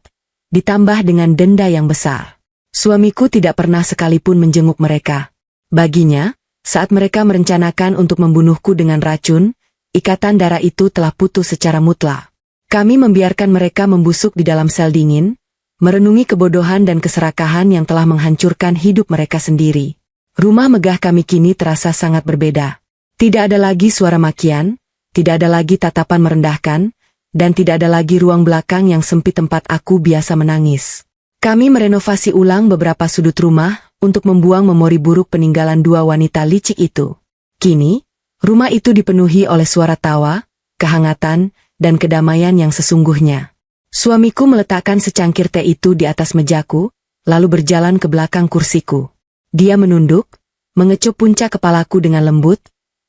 ditambah dengan denda yang besar. Suamiku tidak pernah sekalipun menjenguk mereka. Baginya, saat mereka merencanakan untuk membunuhku dengan racun, ikatan darah itu telah putus secara mutlak. Kami membiarkan mereka membusuk di dalam sel dingin, merenungi kebodohan dan keserakahan yang telah menghancurkan hidup mereka sendiri. Rumah megah kami kini terasa sangat berbeda. Tidak ada lagi suara makian, tidak ada lagi tatapan merendahkan, dan tidak ada lagi ruang belakang yang sempit tempat aku biasa menangis. Kami merenovasi ulang beberapa sudut rumah untuk membuang memori buruk peninggalan 2 wanita licik itu. Kini, rumah itu dipenuhi oleh suara tawa, kehangatan, dan kedamaian yang sesungguhnya. Suamiku meletakkan secangkir teh itu di atas mejaku, lalu berjalan ke belakang kursiku. Dia menunduk, mengecup puncak kepalaku dengan lembut,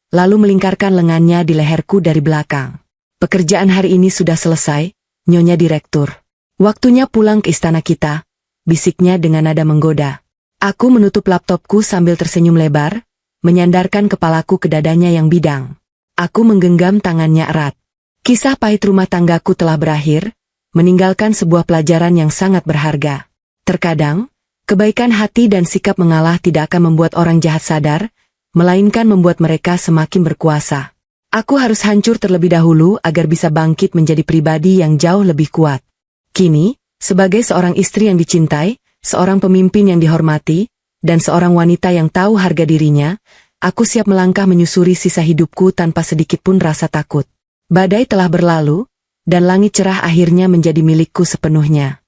lalu melingkarkan lengannya di leherku dari belakang. Pekerjaan hari ini sudah selesai, Nyonya Direktur. Waktunya pulang ke istana kita, bisiknya dengan nada menggoda. Aku menutup laptopku sambil tersenyum lebar, menyandarkan kepalaku ke dadanya yang bidang. Aku menggenggam tangannya erat. Kisah pahit rumah tanggaku telah berakhir, meninggalkan sebuah pelajaran yang sangat berharga. Terkadang, kebaikan hati dan sikap mengalah tidak akan membuat orang jahat sadar, melainkan membuat mereka semakin berkuasa. Aku harus hancur terlebih dahulu agar bisa bangkit menjadi pribadi yang jauh lebih kuat. Kini, sebagai seorang istri yang dicintai, seorang pemimpin yang dihormati, dan seorang wanita yang tahu harga dirinya, aku siap melangkah menyusuri sisa hidupku tanpa sedikit pun rasa takut. Badai telah berlalu, dan langit cerah akhirnya menjadi milikku sepenuhnya.